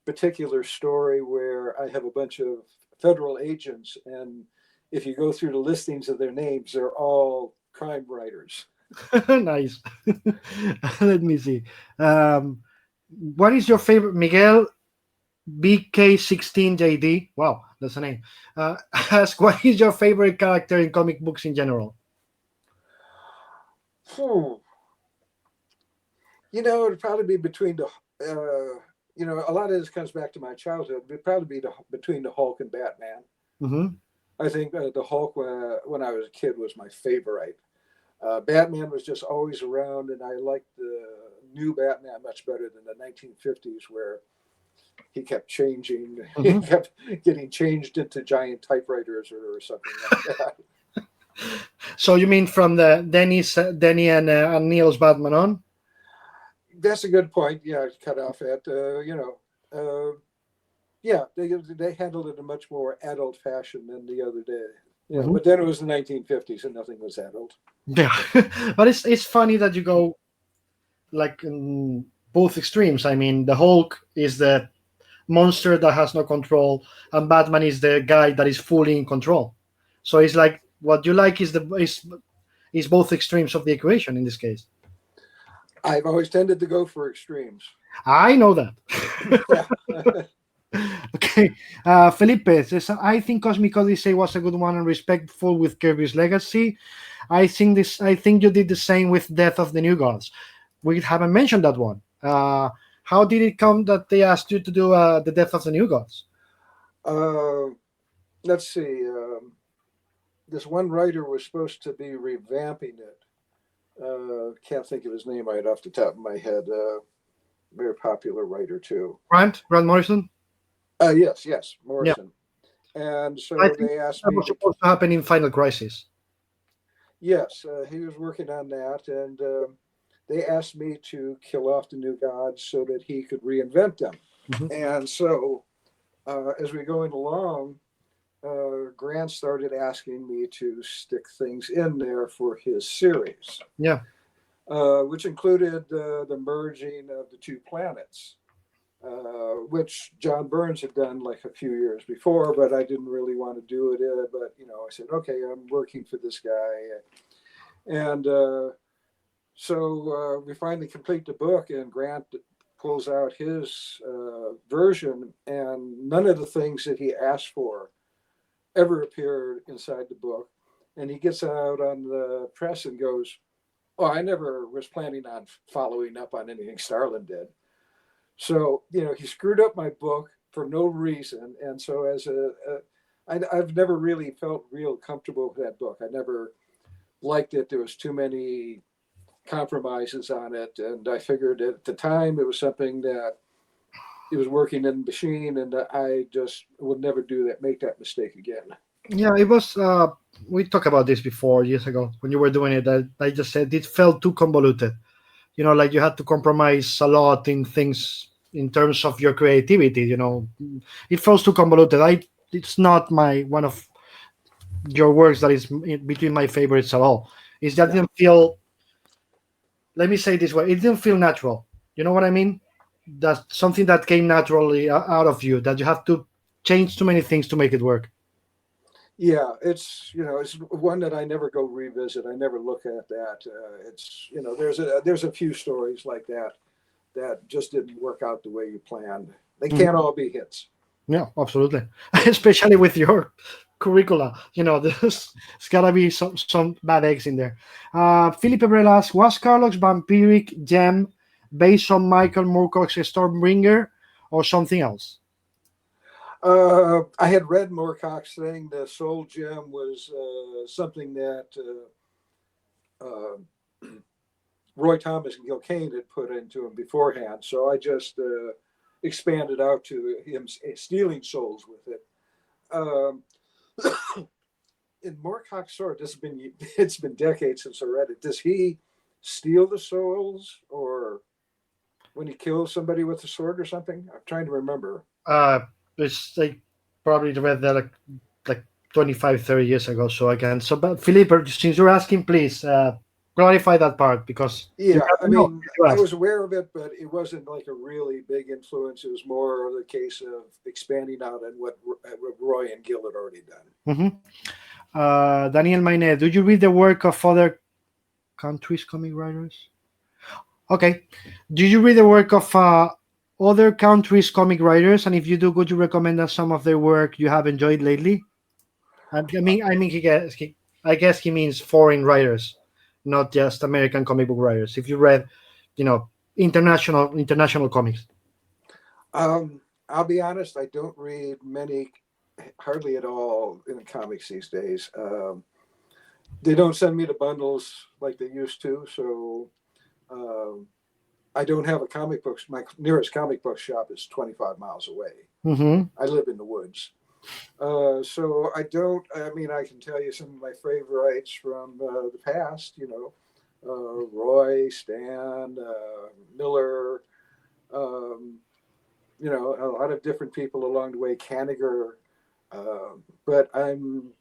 [SPEAKER 3] particular story where I have a bunch of federal agents, and if you go through the listings of their names, they're all crime writers.
[SPEAKER 2] Nice. Let me see. What is your favorite? Miguel BK16JD. Wow, that's a name. Ask, what is your favorite character in comic books in general?
[SPEAKER 3] It'd probably be between the a lot of this comes back to my childhood. It'd probably be between the Hulk and Batman. I think the Hulk, when I was a kid, was my favorite. Batman was just always around, and I liked the new Batman much better than the 1950s, where he kept changing. He kept getting changed into giant typewriters or something like that.
[SPEAKER 2] So you mean from the Denny and Neil's Batman on?
[SPEAKER 3] That's a good point. Yeah, cut off at they handled it in a much more adult fashion than the other day. Yeah, but then it was the 1950s and nothing was adult.
[SPEAKER 2] Yeah, but it's funny that you go like in both extremes. I mean, the Hulk is the monster that has no control, and Batman is the guy that is fully in control. So it's like what you like is both extremes of the equation in this case.
[SPEAKER 3] I've always tended to go for extremes.
[SPEAKER 2] I know that. Okay. Felipe says, I think Cosmic Odyssey was a good one and respectful with Kirby's legacy. I think you did the same with Death of the New Gods. We haven't mentioned that one. How did it come that they asked you to do the Death of the New Gods?
[SPEAKER 3] Let's see. This one writer was supposed to be revamping it. Can't think of his name right off the top of my head. Very popular writer too.
[SPEAKER 2] Grant Morrison.
[SPEAKER 3] Yes, Morrison. Yeah. And so they asked me.
[SPEAKER 2] That was supposed to happen in Final Crisis.
[SPEAKER 3] Yes, he was working on that, and they asked me to kill off the new gods so that he could reinvent them.
[SPEAKER 2] Mhm.
[SPEAKER 3] And so, as we going along, Grant started asking me to stick things in there for his series,
[SPEAKER 2] Yeah.
[SPEAKER 3] which included the merging of the two planets, which John Burns had done like a few years before, but I didn't really want to do it. But I said, okay, I'm working for this guy, and so we finally complete the book, and Grant pulls out his version, and none of the things that he asked for ever appeared inside the book. And he gets out on the press and goes, "Oh, I never was planning on following up on anything Starlin did." So he screwed up my book for no reason, and so I've never really felt real comfortable with that book. I never liked it. There was too many compromises on it, and I figured at the time it was something that it was working in the machine, and I just would never do that, make that mistake again.
[SPEAKER 2] Yeah, it was. We talked about this before years ago when you were doing it. I just said it felt too convoluted. Like you had to compromise a lot in things in terms of your creativity. It feels too convoluted. It's not my one of your works that is between my favorites at all. It's that
[SPEAKER 3] No.
[SPEAKER 2] didn't feel. Let me say it this way: it didn't feel natural. You know what I mean? That's something that came naturally out of you. That you have to change too many things to make it work.
[SPEAKER 3] Yeah, it's one that I never go revisit. I never look at that. There's a few stories like that that just didn't work out the way you planned. They
[SPEAKER 2] Mhm.
[SPEAKER 3] can't all be hits.
[SPEAKER 2] Yeah, absolutely. Especially with your curricula, there's gotta be some bad eggs in there. Philip Ebrel asks, was Carlock's vampiric gem based on Michael Moorcock's Stormbringer or something else?
[SPEAKER 3] I had read Moorcock's thing. The Soul Gem was something that uh, Roy Thomas and Gil Kane had put into him beforehand. So I just expanded out to him stealing souls with it. Um, in Moorcock's sword, it's been decades since I read it. Does he steal the souls, or when he kills somebody with a sword or something? I'm trying to remember.
[SPEAKER 2] Uh, it's like probably read that like 25, 30 years ago, so I can. So, but Philip, since you're asking, please clarify that part because you
[SPEAKER 3] Yeah, I
[SPEAKER 2] never know.
[SPEAKER 3] mean,
[SPEAKER 2] You
[SPEAKER 3] I
[SPEAKER 2] ask.
[SPEAKER 3] was aware of it, but it wasn't like a really big influence. It was more of the case of expanding out on what Roy and Gil had already done.
[SPEAKER 2] Mhm. Daniel Maine, do you read the work of other countries' comic writers? Okay. Do you read the work of other countries' comic writers? And if you do, could you recommend us some of their work you have enjoyed lately? I mean, I guess he means foreign writers, not just American comic book writers. If you read, you know, international comics.
[SPEAKER 3] I'll be honest, I don't read many, hardly at all in the comics these days. They don't send me the bundles like they used to, so um, I don't have a comic books. My nearest comic book shop is 25 miles away.
[SPEAKER 2] Mm-hmm.
[SPEAKER 3] I live in the woods. So I don't. I mean, I can tell you some of my favorites from the past. Roy, Stan, Miller. Um, a lot of different people along the way. Canniger. But I'm.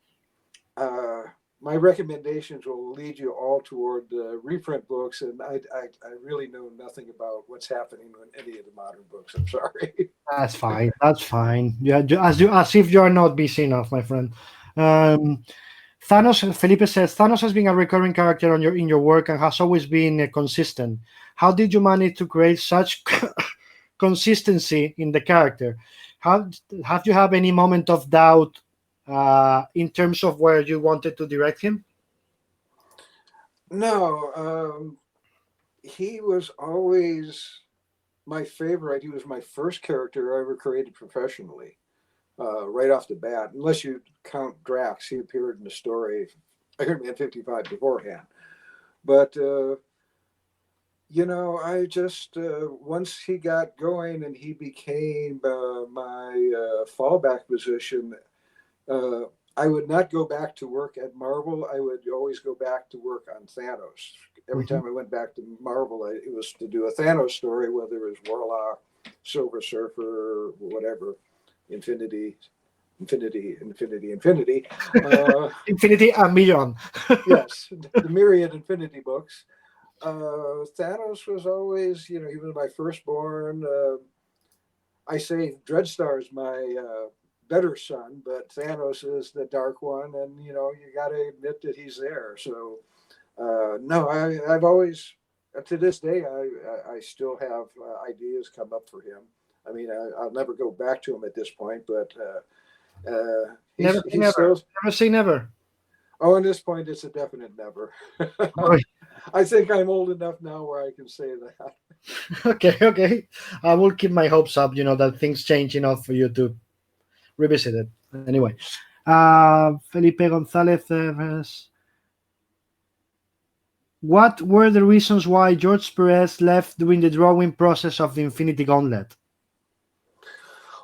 [SPEAKER 3] Uh, my recommendations will lead you all toward the reprint books, and I really know nothing about what's happening in any of the modern books. I'm sorry.
[SPEAKER 2] That's fine. That's fine. Yeah, as if you are not busy enough, my friend. Um, Thanos. Felipe says Thanos has been a recurring character in your work and has always been consistent. How did you manage to create such consistency in the character? How have you have any moment of doubt in terms of where you wanted to direct him?
[SPEAKER 3] No, he was always my favorite. He was my first character I ever created professionally, right off the bat. Unless you count Drax, he appeared in the story Iron Man 55 beforehand. But I just once he got going and he became my fallback position. Uh, I would not go back to work at Marvel. I would always go back to work on Thanos. Every time I went back to Marvel, it was to do a Thanos story, whether it was Warlock, Silver Surfer, whatever, Infinity, Infinity.
[SPEAKER 2] Infinity a million.
[SPEAKER 3] Yes, the myriad Infinity books. Thanos was always, he was my firstborn. I say Dreadstar is my better son, but Thanos is the dark one, and you got to admit that he's there. So no, I've always, to this day, I still have ideas come up for him. I mean, I'll never go back to him at this point, but
[SPEAKER 2] Never say
[SPEAKER 3] he's
[SPEAKER 2] never.
[SPEAKER 3] still.
[SPEAKER 2] Never say never.
[SPEAKER 3] Oh, at this point, it's a definite never. I think I'm old enough now where I can say that.
[SPEAKER 2] Okay. I will keep my hopes up. That things change enough for you to revisit it. Anyway, Felipe Gonzalez. What were the reasons why George Perez left during the drawing process of the Infinity Gauntlet?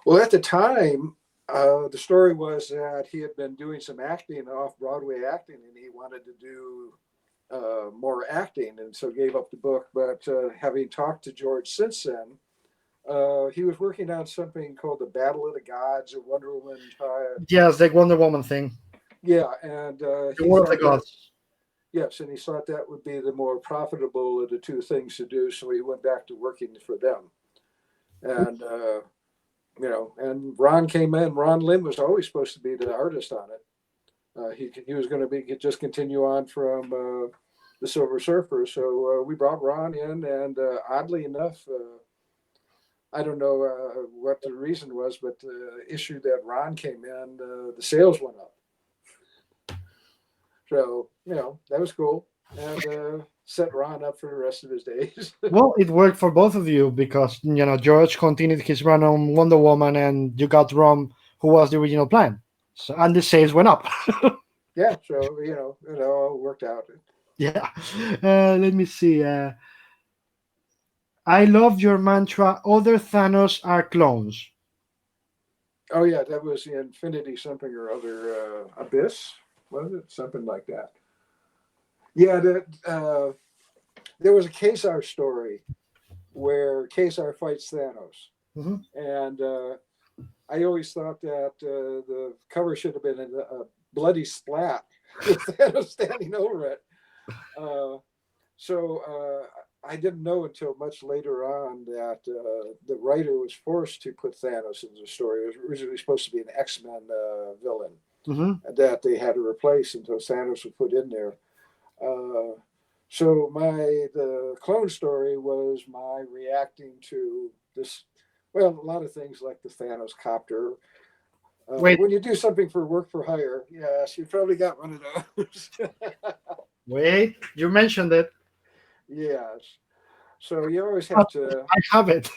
[SPEAKER 3] Well, at the time, the story was that he had been doing some acting, off-Broadway acting, and he wanted to do more acting, and so gave up the book. But having talked to George since then, he was working on something called the Battle of the Gods or Wonder Woman.
[SPEAKER 2] Yes, the Wonder Woman thing.
[SPEAKER 3] Yeah, and
[SPEAKER 2] The War of the Gods.
[SPEAKER 3] Yes, and he thought that would be the more profitable of the two things to do, so he went back to working for them. And and Ron came in. Ron Lim was always supposed to be the artist on it. He was going to just continue on from the Silver Surfer. So we brought Ron in, and oddly enough, I don't know what the reason was, but the issue that Ron came in, the sales went up. So that was cool, and set Ron up for the rest of his days.
[SPEAKER 2] Well, it worked for both of you because George continued his run on Wonder Woman, and you got Ron, who was the original plan. So, and the sales went up.
[SPEAKER 3] Yeah, so it all worked out.
[SPEAKER 2] Yeah. Let me see. I love your mantra. Other Thanos are clones.
[SPEAKER 3] Oh yeah, that was the Infinity something or other Abyss, was it? Something like that. Yeah, there was a Kesar story where Kesar fights Thanos, and I always thought that the cover should have been a bloody splat with Thanos standing over it. So I didn't know until much later on that the writer was forced to put Thanos in the story. It was originally supposed to be an X-Men villain that they had to replace until Thanos was put in there. So the clone story was my reacting to this. Well, a lot of things like the Thanos copter. When you do something for work for hire, yes, you probably got one of those.
[SPEAKER 2] Wait, you mentioned it.
[SPEAKER 3] Yes. So you always have to.
[SPEAKER 2] I have it.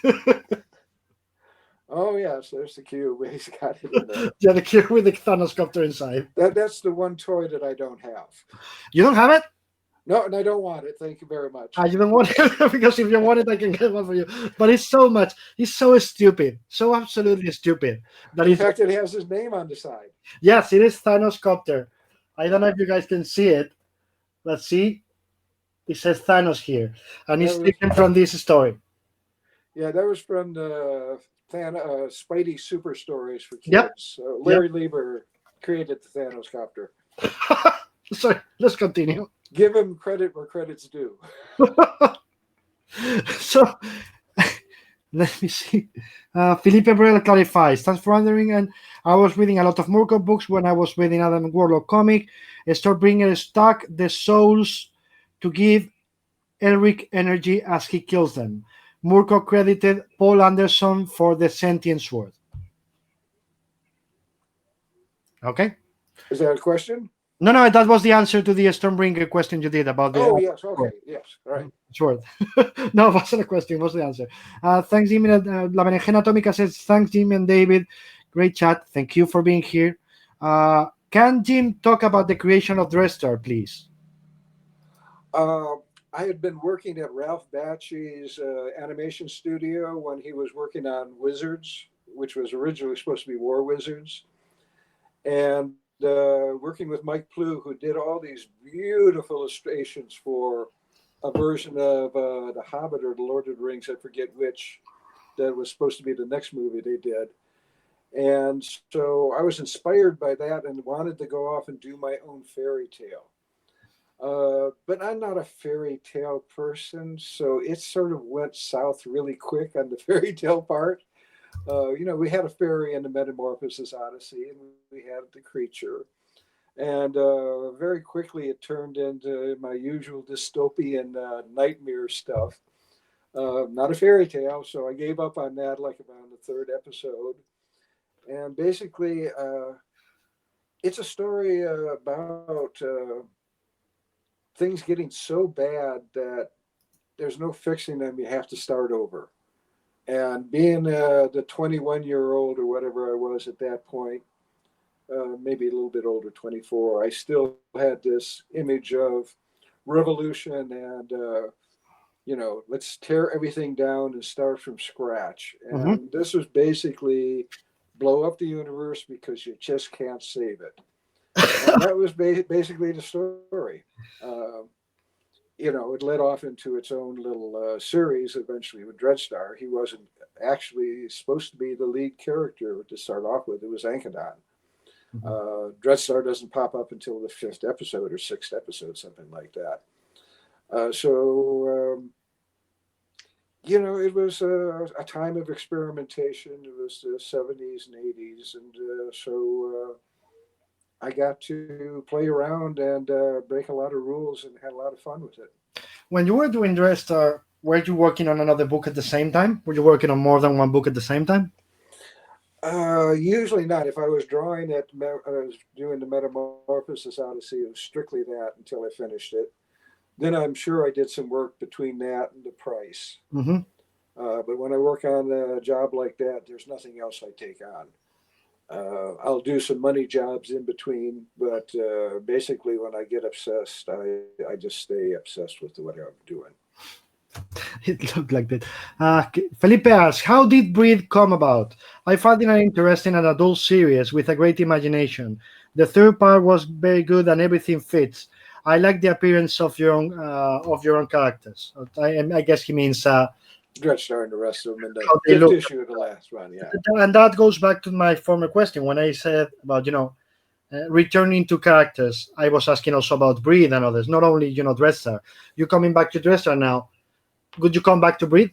[SPEAKER 3] Oh yes, there's the cube. He's got it in there.
[SPEAKER 2] Yeah, the cube with the Thanos copter inside.
[SPEAKER 3] That's the one toy that I don't have.
[SPEAKER 2] You don't have it?
[SPEAKER 3] No, and I don't want it. Thank you very much.
[SPEAKER 2] You don't want it because if you want it, I can get one for you. But it's so stupid, so absolutely stupid.
[SPEAKER 3] The fact that it has his name on the side.
[SPEAKER 2] Yes, it is Thanos copter. I don't know if you guys can see it. Let's see. It says Thanos here, and it's taken from this story.
[SPEAKER 3] Yeah, that was from the Spidey Super Stories for kids.
[SPEAKER 2] Yep.
[SPEAKER 3] Larry Lieber created the Thanos copter.
[SPEAKER 2] Sorry, let's continue.
[SPEAKER 3] Give him credit where credit's due.
[SPEAKER 2] So, let me see. Felipe Brel clarifies. Thanks for wondering. And I was reading a lot of Murkoff books when I was reading Adam Warlock comic. Stormbringer stuck the souls to give Elric energy as he kills them. Murkoff credited Paul Anderson for the sentient sword. Okay.
[SPEAKER 3] Is that a question?
[SPEAKER 2] No, that was the answer to the Stormbringer question you did about the.
[SPEAKER 3] Oh, yes. Okay. Yes. All right.
[SPEAKER 2] Sure. No, it wasn't a question. What's the answer? Thanks, Jimmy. La Berenjena Atómica says, thanks, Jimmy and David. Great chat. Thank you for being here. Can Jim talk about the creation of Dreadstar, please?
[SPEAKER 3] I had been working at Ralph Bakshi's animation studio when he was working on Wizards, which was originally supposed to be War Wizards. And working with Mike Plough, who did all these beautiful illustrations for a version of The Hobbit or The Lord of the Rings, I forget which, that was supposed to be the next movie they did. And so I was inspired by that and wanted to go off and do my own fairy tale. But I'm not a fairy tale person, so it sort of went south really quick on the fairy tale part. We had a fairy in the Metamorphosis Odyssey, and we had the creature. And very quickly, it turned into my usual dystopian nightmare stuff. Not a fairy tale, so I gave up on that like about the third episode. And basically, it's a story about things getting so bad that there's no fixing them. You have to start over. And being the 21-year-old or whatever I was at that point, maybe a little bit older, 24, I still had this image of revolution and, let's tear everything down and start from scratch. And this was basically blow up the universe because you just can't save it. And that was basically the story. It led off into its own little series eventually with Dreadstar. He wasn't actually supposed to be the lead character to start off with. It was Ankadon. Dreadstar doesn't pop up until the fifth episode or sixth episode, something like that. It was a time of experimentation. It was the 70s and 80s. And I got to play around and break a lot of rules and had a lot of fun with it.
[SPEAKER 2] When you were doing Dreadstar, were you working on another book at the same time? Were you working on more than one book at the same time?
[SPEAKER 3] Usually not. If I was drawing it, I was doing the Metamorphosis Odyssey, it was strictly that until I finished it. Then I'm sure I did some work between that and the price. But when I work on a job like that, there's nothing else I take on. I'll do some money jobs in between, but basically when I get obsessed, I just stay obsessed with whatever I'm doing.
[SPEAKER 2] It looked like that. Felipe asks, how did Breed come about? I found it an interesting and adult series with a great imagination. The third part was very good and everything fits. I like the appearance of your own characters. I guess he means
[SPEAKER 3] Dreadstar and the rest of them in the
[SPEAKER 2] how they
[SPEAKER 3] fifth
[SPEAKER 2] look.
[SPEAKER 3] issue of the last run, yeah.
[SPEAKER 2] And that goes back to my former question when I said about returning to characters. I was asking also about Breed and others, not only Dreadstar. You coming back to Dreadstar now? Would you come back to Breed,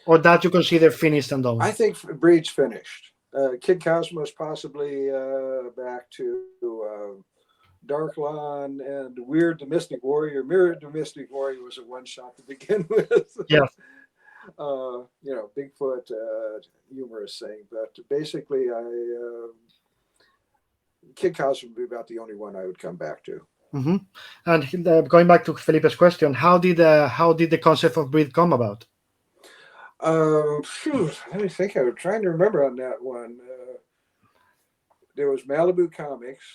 [SPEAKER 2] or that you consider finished and done?
[SPEAKER 3] I think Breed's finished. Kid Cosmos possibly back to Darklon and Weird the Mystic Warrior. Mirrored the Mystic Warrior was a one shot to begin with.
[SPEAKER 2] Yeah.
[SPEAKER 3] Bigfoot, humorous thing, but basically, Kid Cosmos would be about the only one I would come back to.
[SPEAKER 2] And going back to Felipe's question, how did the concept of Breed come about?
[SPEAKER 3] Let me think. I was trying to remember on that one. There was Malibu Comics.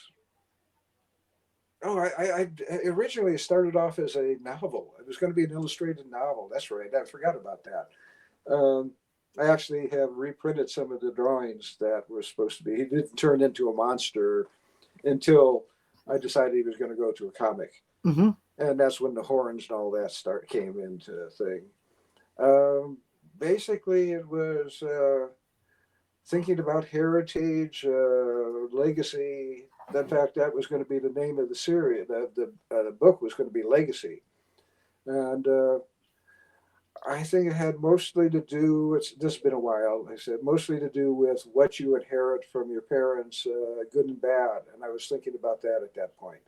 [SPEAKER 3] Oh, I originally started off as a novel. It was going to be an illustrated novel. That's right. I forgot about that. I actually have reprinted some of the drawings that were supposed to be. He didn't turn into a monster until I decided he was going to go to a comic. And that's when the horns and all that came into the thing. Basically, it was thinking about heritage, legacy. In fact, that was going to be the name of the series. The book was going to be Legacy. And I think it had mostly to do, this has been a while, I said, mostly to do with what you inherit from your parents, good and bad. And I was thinking about that at that point.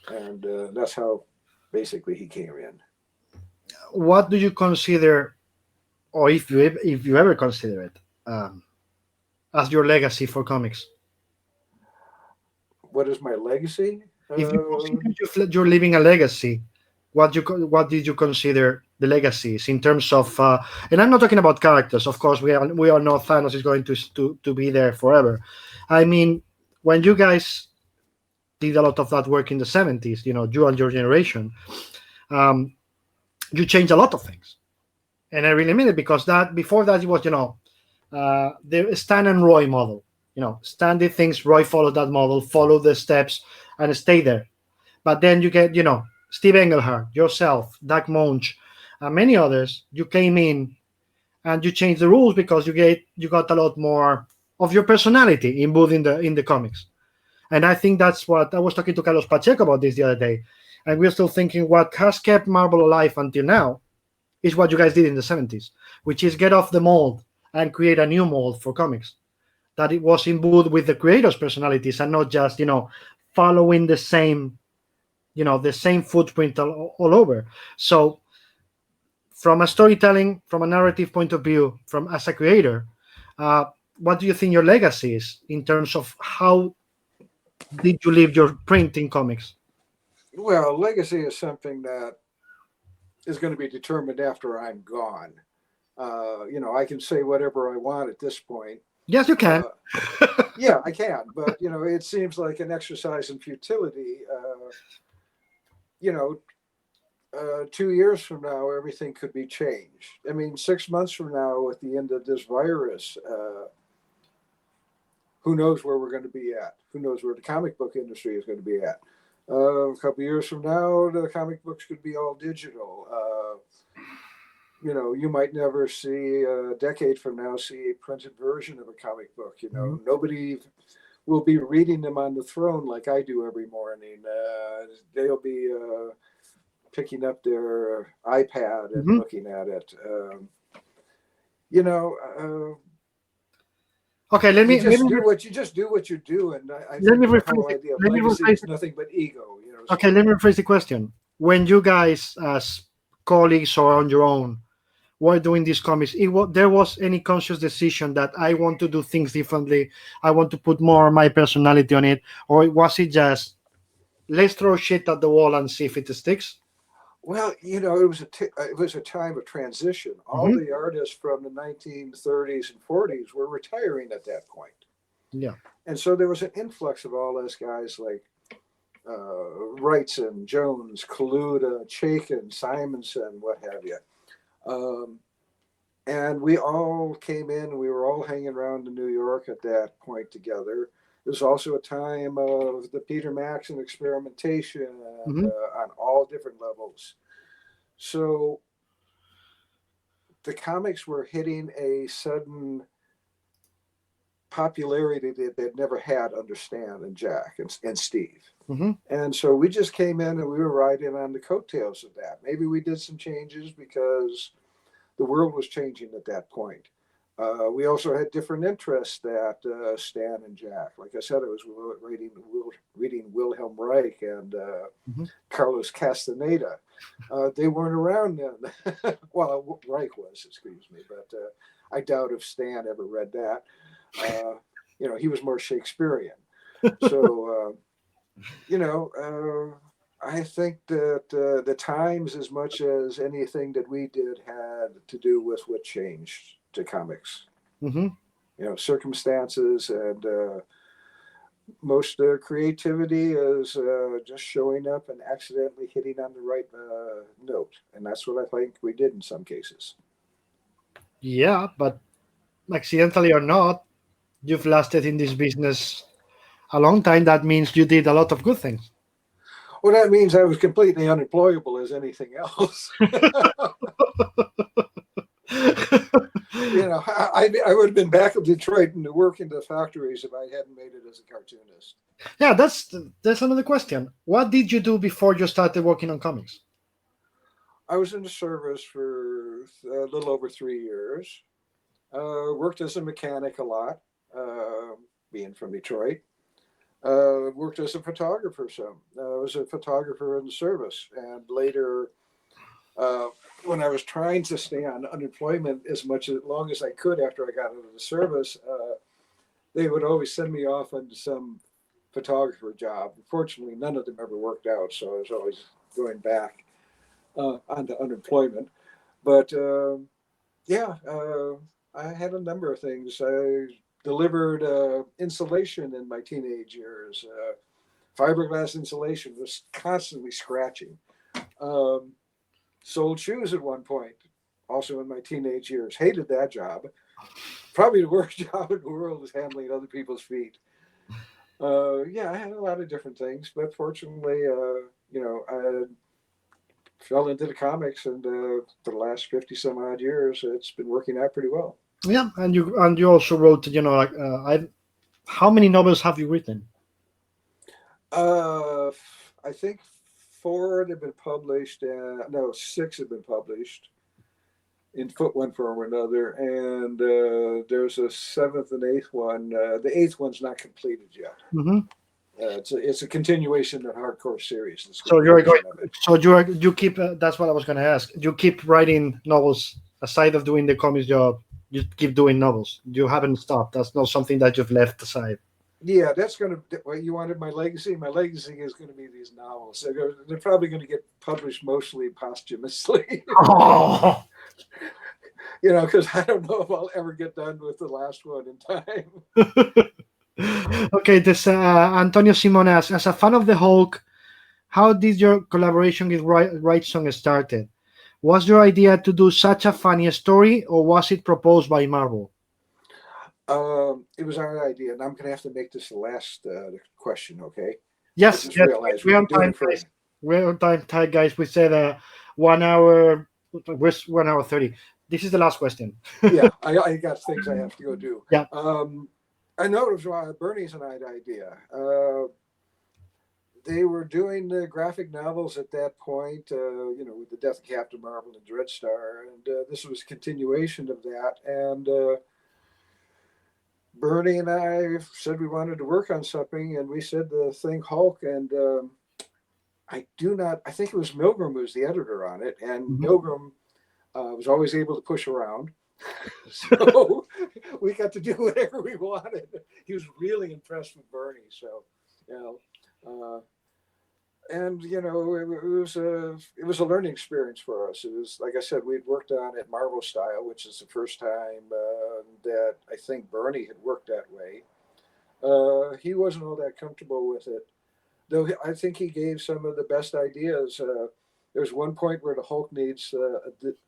[SPEAKER 3] And that's how basically he came in.
[SPEAKER 2] What do you consider, or if you ever consider it, as your legacy for comics?
[SPEAKER 3] What is my legacy?
[SPEAKER 2] If you consider you're leaving a legacy, what did you consider the legacies in terms of? And I'm not talking about characters. Of course, we all know Thanos is going to be there forever. I mean, when you guys did a lot of that work in the 70s, you and your generation, you changed a lot of things, and I really mean it because that before that it was the Stan and Roy model. standard things. Roy followed that model, follow the steps, and stay there. But then you get, Steve Englehart, yourself, Doug Munch, and many others. You came in and you changed the rules because you got a lot more of your personality involved in the comics. And I think that's what I was talking to Carlos Pacheco about this the other day. And we're still thinking what has kept Marvel alive until now is what you guys did in the 70s, which is get off the mold and create a new mold for comics. That it was imbued with the creators' personalities and not just, following the same footprint all over. So from a storytelling, from a narrative point of view, from as a creator, what do you think your legacy is in terms of how did you leave your print in comics?
[SPEAKER 3] Well, legacy is something that is going to be determined after I'm gone. I can say whatever I want at this point.
[SPEAKER 2] Yes, you can.
[SPEAKER 3] Yeah, I can. But, it seems like an exercise in futility. 2 years from now, everything could be changed. I mean, 6 months from now, at the end of this virus, who knows where we're going to be at? Who knows where the comic book industry is going to be at? A couple of years from now, the comic books could be all digital. You might never see a decade from now see a printed version of a comic book. Nobody will be reading them on the throne like I do every morning. They'll be picking up their iPad and looking at it.
[SPEAKER 2] Okay, let me
[SPEAKER 3] just do what you do, and I think the whole idea of legacy is nothing but ego.
[SPEAKER 2] Okay, let me rephrase the question. When you guys, as colleagues or on your own, were doing these comics, there was any conscious decision that I want to do things differently, I want to put more of my personality on it, or was it just let's throw shit at the wall and see if it sticks?
[SPEAKER 3] Well, it was a time of transition. All the artists from the 1930s and 40s were retiring at that point.
[SPEAKER 2] Yeah.
[SPEAKER 3] And so there was an influx of all those guys like Wrightson, Jones, Kaluta, Chaikin, Simonson, what have you. And we all came in, we were all hanging around in New York at that point together. It was also a time of the Peter Maxon experimentation on all different levels. So the comics were hitting a sudden popularity that they'd never had under Stan and Jack and Steve. And so we just came in and we were riding on the coattails of that. Maybe we did some changes because the world was changing at that point. We also had different interests that Stan and Jack. Like I said, I was reading Wilhelm Reich and Carlos Castaneda. They weren't around then. Well, Reich was, excuse me, but I doubt if Stan ever read that. He was more Shakespearean. So, I think that the times, as much as anything that we did, had to do with what changed to comics. Circumstances and most creativity is just showing up and accidentally hitting on the right note, and that's what I think we did in some cases.
[SPEAKER 2] Yeah, but accidentally or not, you've lasted in this business a long time. That means you did a lot of good things.
[SPEAKER 3] Well, that means I was completely unemployable as anything else. I would have been back in Detroit and to work in the factories if I hadn't made it as a cartoonist. Yeah,
[SPEAKER 2] that's another question. What did you do before you started working on comics?
[SPEAKER 3] I was in the service for a little over 3 years. Worked as a mechanic a lot, being from Detroit. Worked as a photographer some. I was a photographer in the service, and later, when I was trying to stay on unemployment as long as I could after I got out of the service, they would always send me off onto some photographer job. Unfortunately, none of them ever worked out, so I was always going back onto unemployment. But I had a number of things. I delivered insulation in my teenage years. Fiberglass insulation, was constantly scratching. Sold shoes at one point, also in my teenage years. Hated that job. probably the worst job in the world is handling other people's feet. Yeah, I had a lot of different things, but fortunately, I fell into the comics, and for the last 50 some odd years, it's been working out pretty well.
[SPEAKER 2] Yeah, and you also wrote, like I. How many novels have you written?
[SPEAKER 3] I think four have been published. No, six have been published in one form or another, and there's a seventh and eighth one. The eighth one's not completed yet.
[SPEAKER 2] Mm-hmm.
[SPEAKER 3] It's a continuation of the hardcore series.
[SPEAKER 2] So you keep. That's what I was going to ask. You keep writing novels aside of doing the comics job. You keep doing novels. You haven't stopped. That's not something that you've left aside.
[SPEAKER 3] Yeah, that's going to. Well, you wanted my legacy. My legacy is going to be these novels. They're probably going to get published mostly posthumously.
[SPEAKER 2] Oh.
[SPEAKER 3] Because I don't know if I'll ever get done with the last one in time.
[SPEAKER 2] Okay, this Antonio Simon asks, as a fan of the Hulk, how did your collaboration with Wrightson started? Was your idea to do such a funny story, or was it proposed by Marvel?
[SPEAKER 3] It was our idea, and I'm going to have to make this the last question, okay?
[SPEAKER 2] Yes, we're on time, guys. We're on time, guys. We said 1 hour, we're 1 hour 30. This is the last question.
[SPEAKER 3] Yeah, I got things I have to go do.
[SPEAKER 2] Yeah.
[SPEAKER 3] I know it was Bernie's and I's idea. They were doing the graphic novels at that point, with the death of Captain Marvel and Dreadstar, and this was a continuation of that. And Bernie and I said we wanted to work on something, and we said the thing Hulk, and I think it was Milgram who was the editor on it, and Milgram was always able to push around. So we got to do whatever we wanted. He was really impressed with Bernie. So, it was a learning experience for us. It was, like I said, we'd worked on it Marvel style, which is the first time that I think Bernie had worked that way. He wasn't all that comfortable with it, though. I think he gave some of the best ideas. There's one point where the Hulk needs to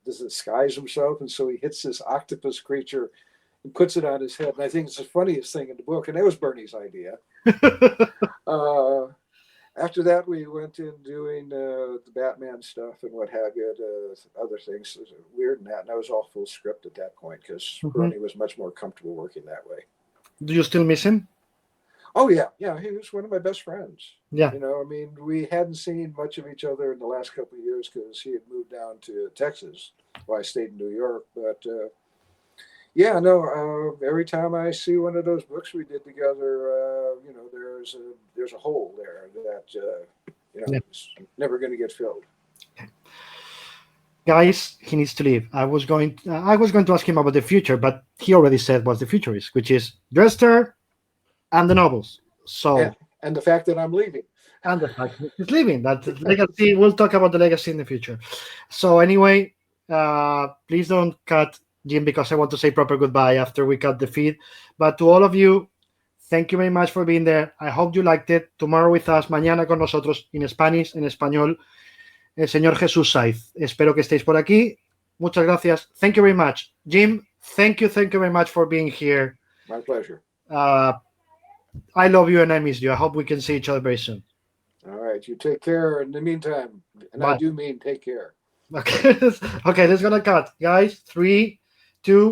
[SPEAKER 3] disguise himself, and so he hits this octopus creature and puts it on his head. And I think it's the funniest thing in the book, and that was Bernie's idea. After that, we went in doing the Batman stuff and what have you, other things. It was weird in that, and I was all full script at that point because Bernie was much more comfortable working that way.
[SPEAKER 2] Do you still miss him?
[SPEAKER 3] Oh, yeah. Yeah, he was one of my best friends.
[SPEAKER 2] Yeah.
[SPEAKER 3] We hadn't seen much of each other in the last couple of years because he had moved down to Texas while I stayed in New York. But, every time I see one of those books we did together, there's a hole there that, is never going to get filled.
[SPEAKER 2] Guys, he needs to leave. I was going to ask him about the future, but he already said what the future is, which is Dreadstar and the novels. So
[SPEAKER 3] and the fact that I'm leaving.
[SPEAKER 2] And the fact that he's leaving. That legacy. We'll talk about the legacy in the future. So anyway, please don't cut Jim because I want to say proper goodbye after we cut the feed. But to all of you, thank you very much for being there. I hope you liked it. Tomorrow with us, mañana con nosotros en Spanish, en español, el señor Jesús Saiz. Espero que estéis por aquí. Muchas gracias. Thank you very much. Jim, thank you very much for being here.
[SPEAKER 3] My pleasure.
[SPEAKER 2] I love you and I miss you. I hope we can see each other very soon.
[SPEAKER 3] All right. You take care in the meantime. And bye. I do mean take care.
[SPEAKER 2] Okay, let's gonna cut. Guys, 3, 2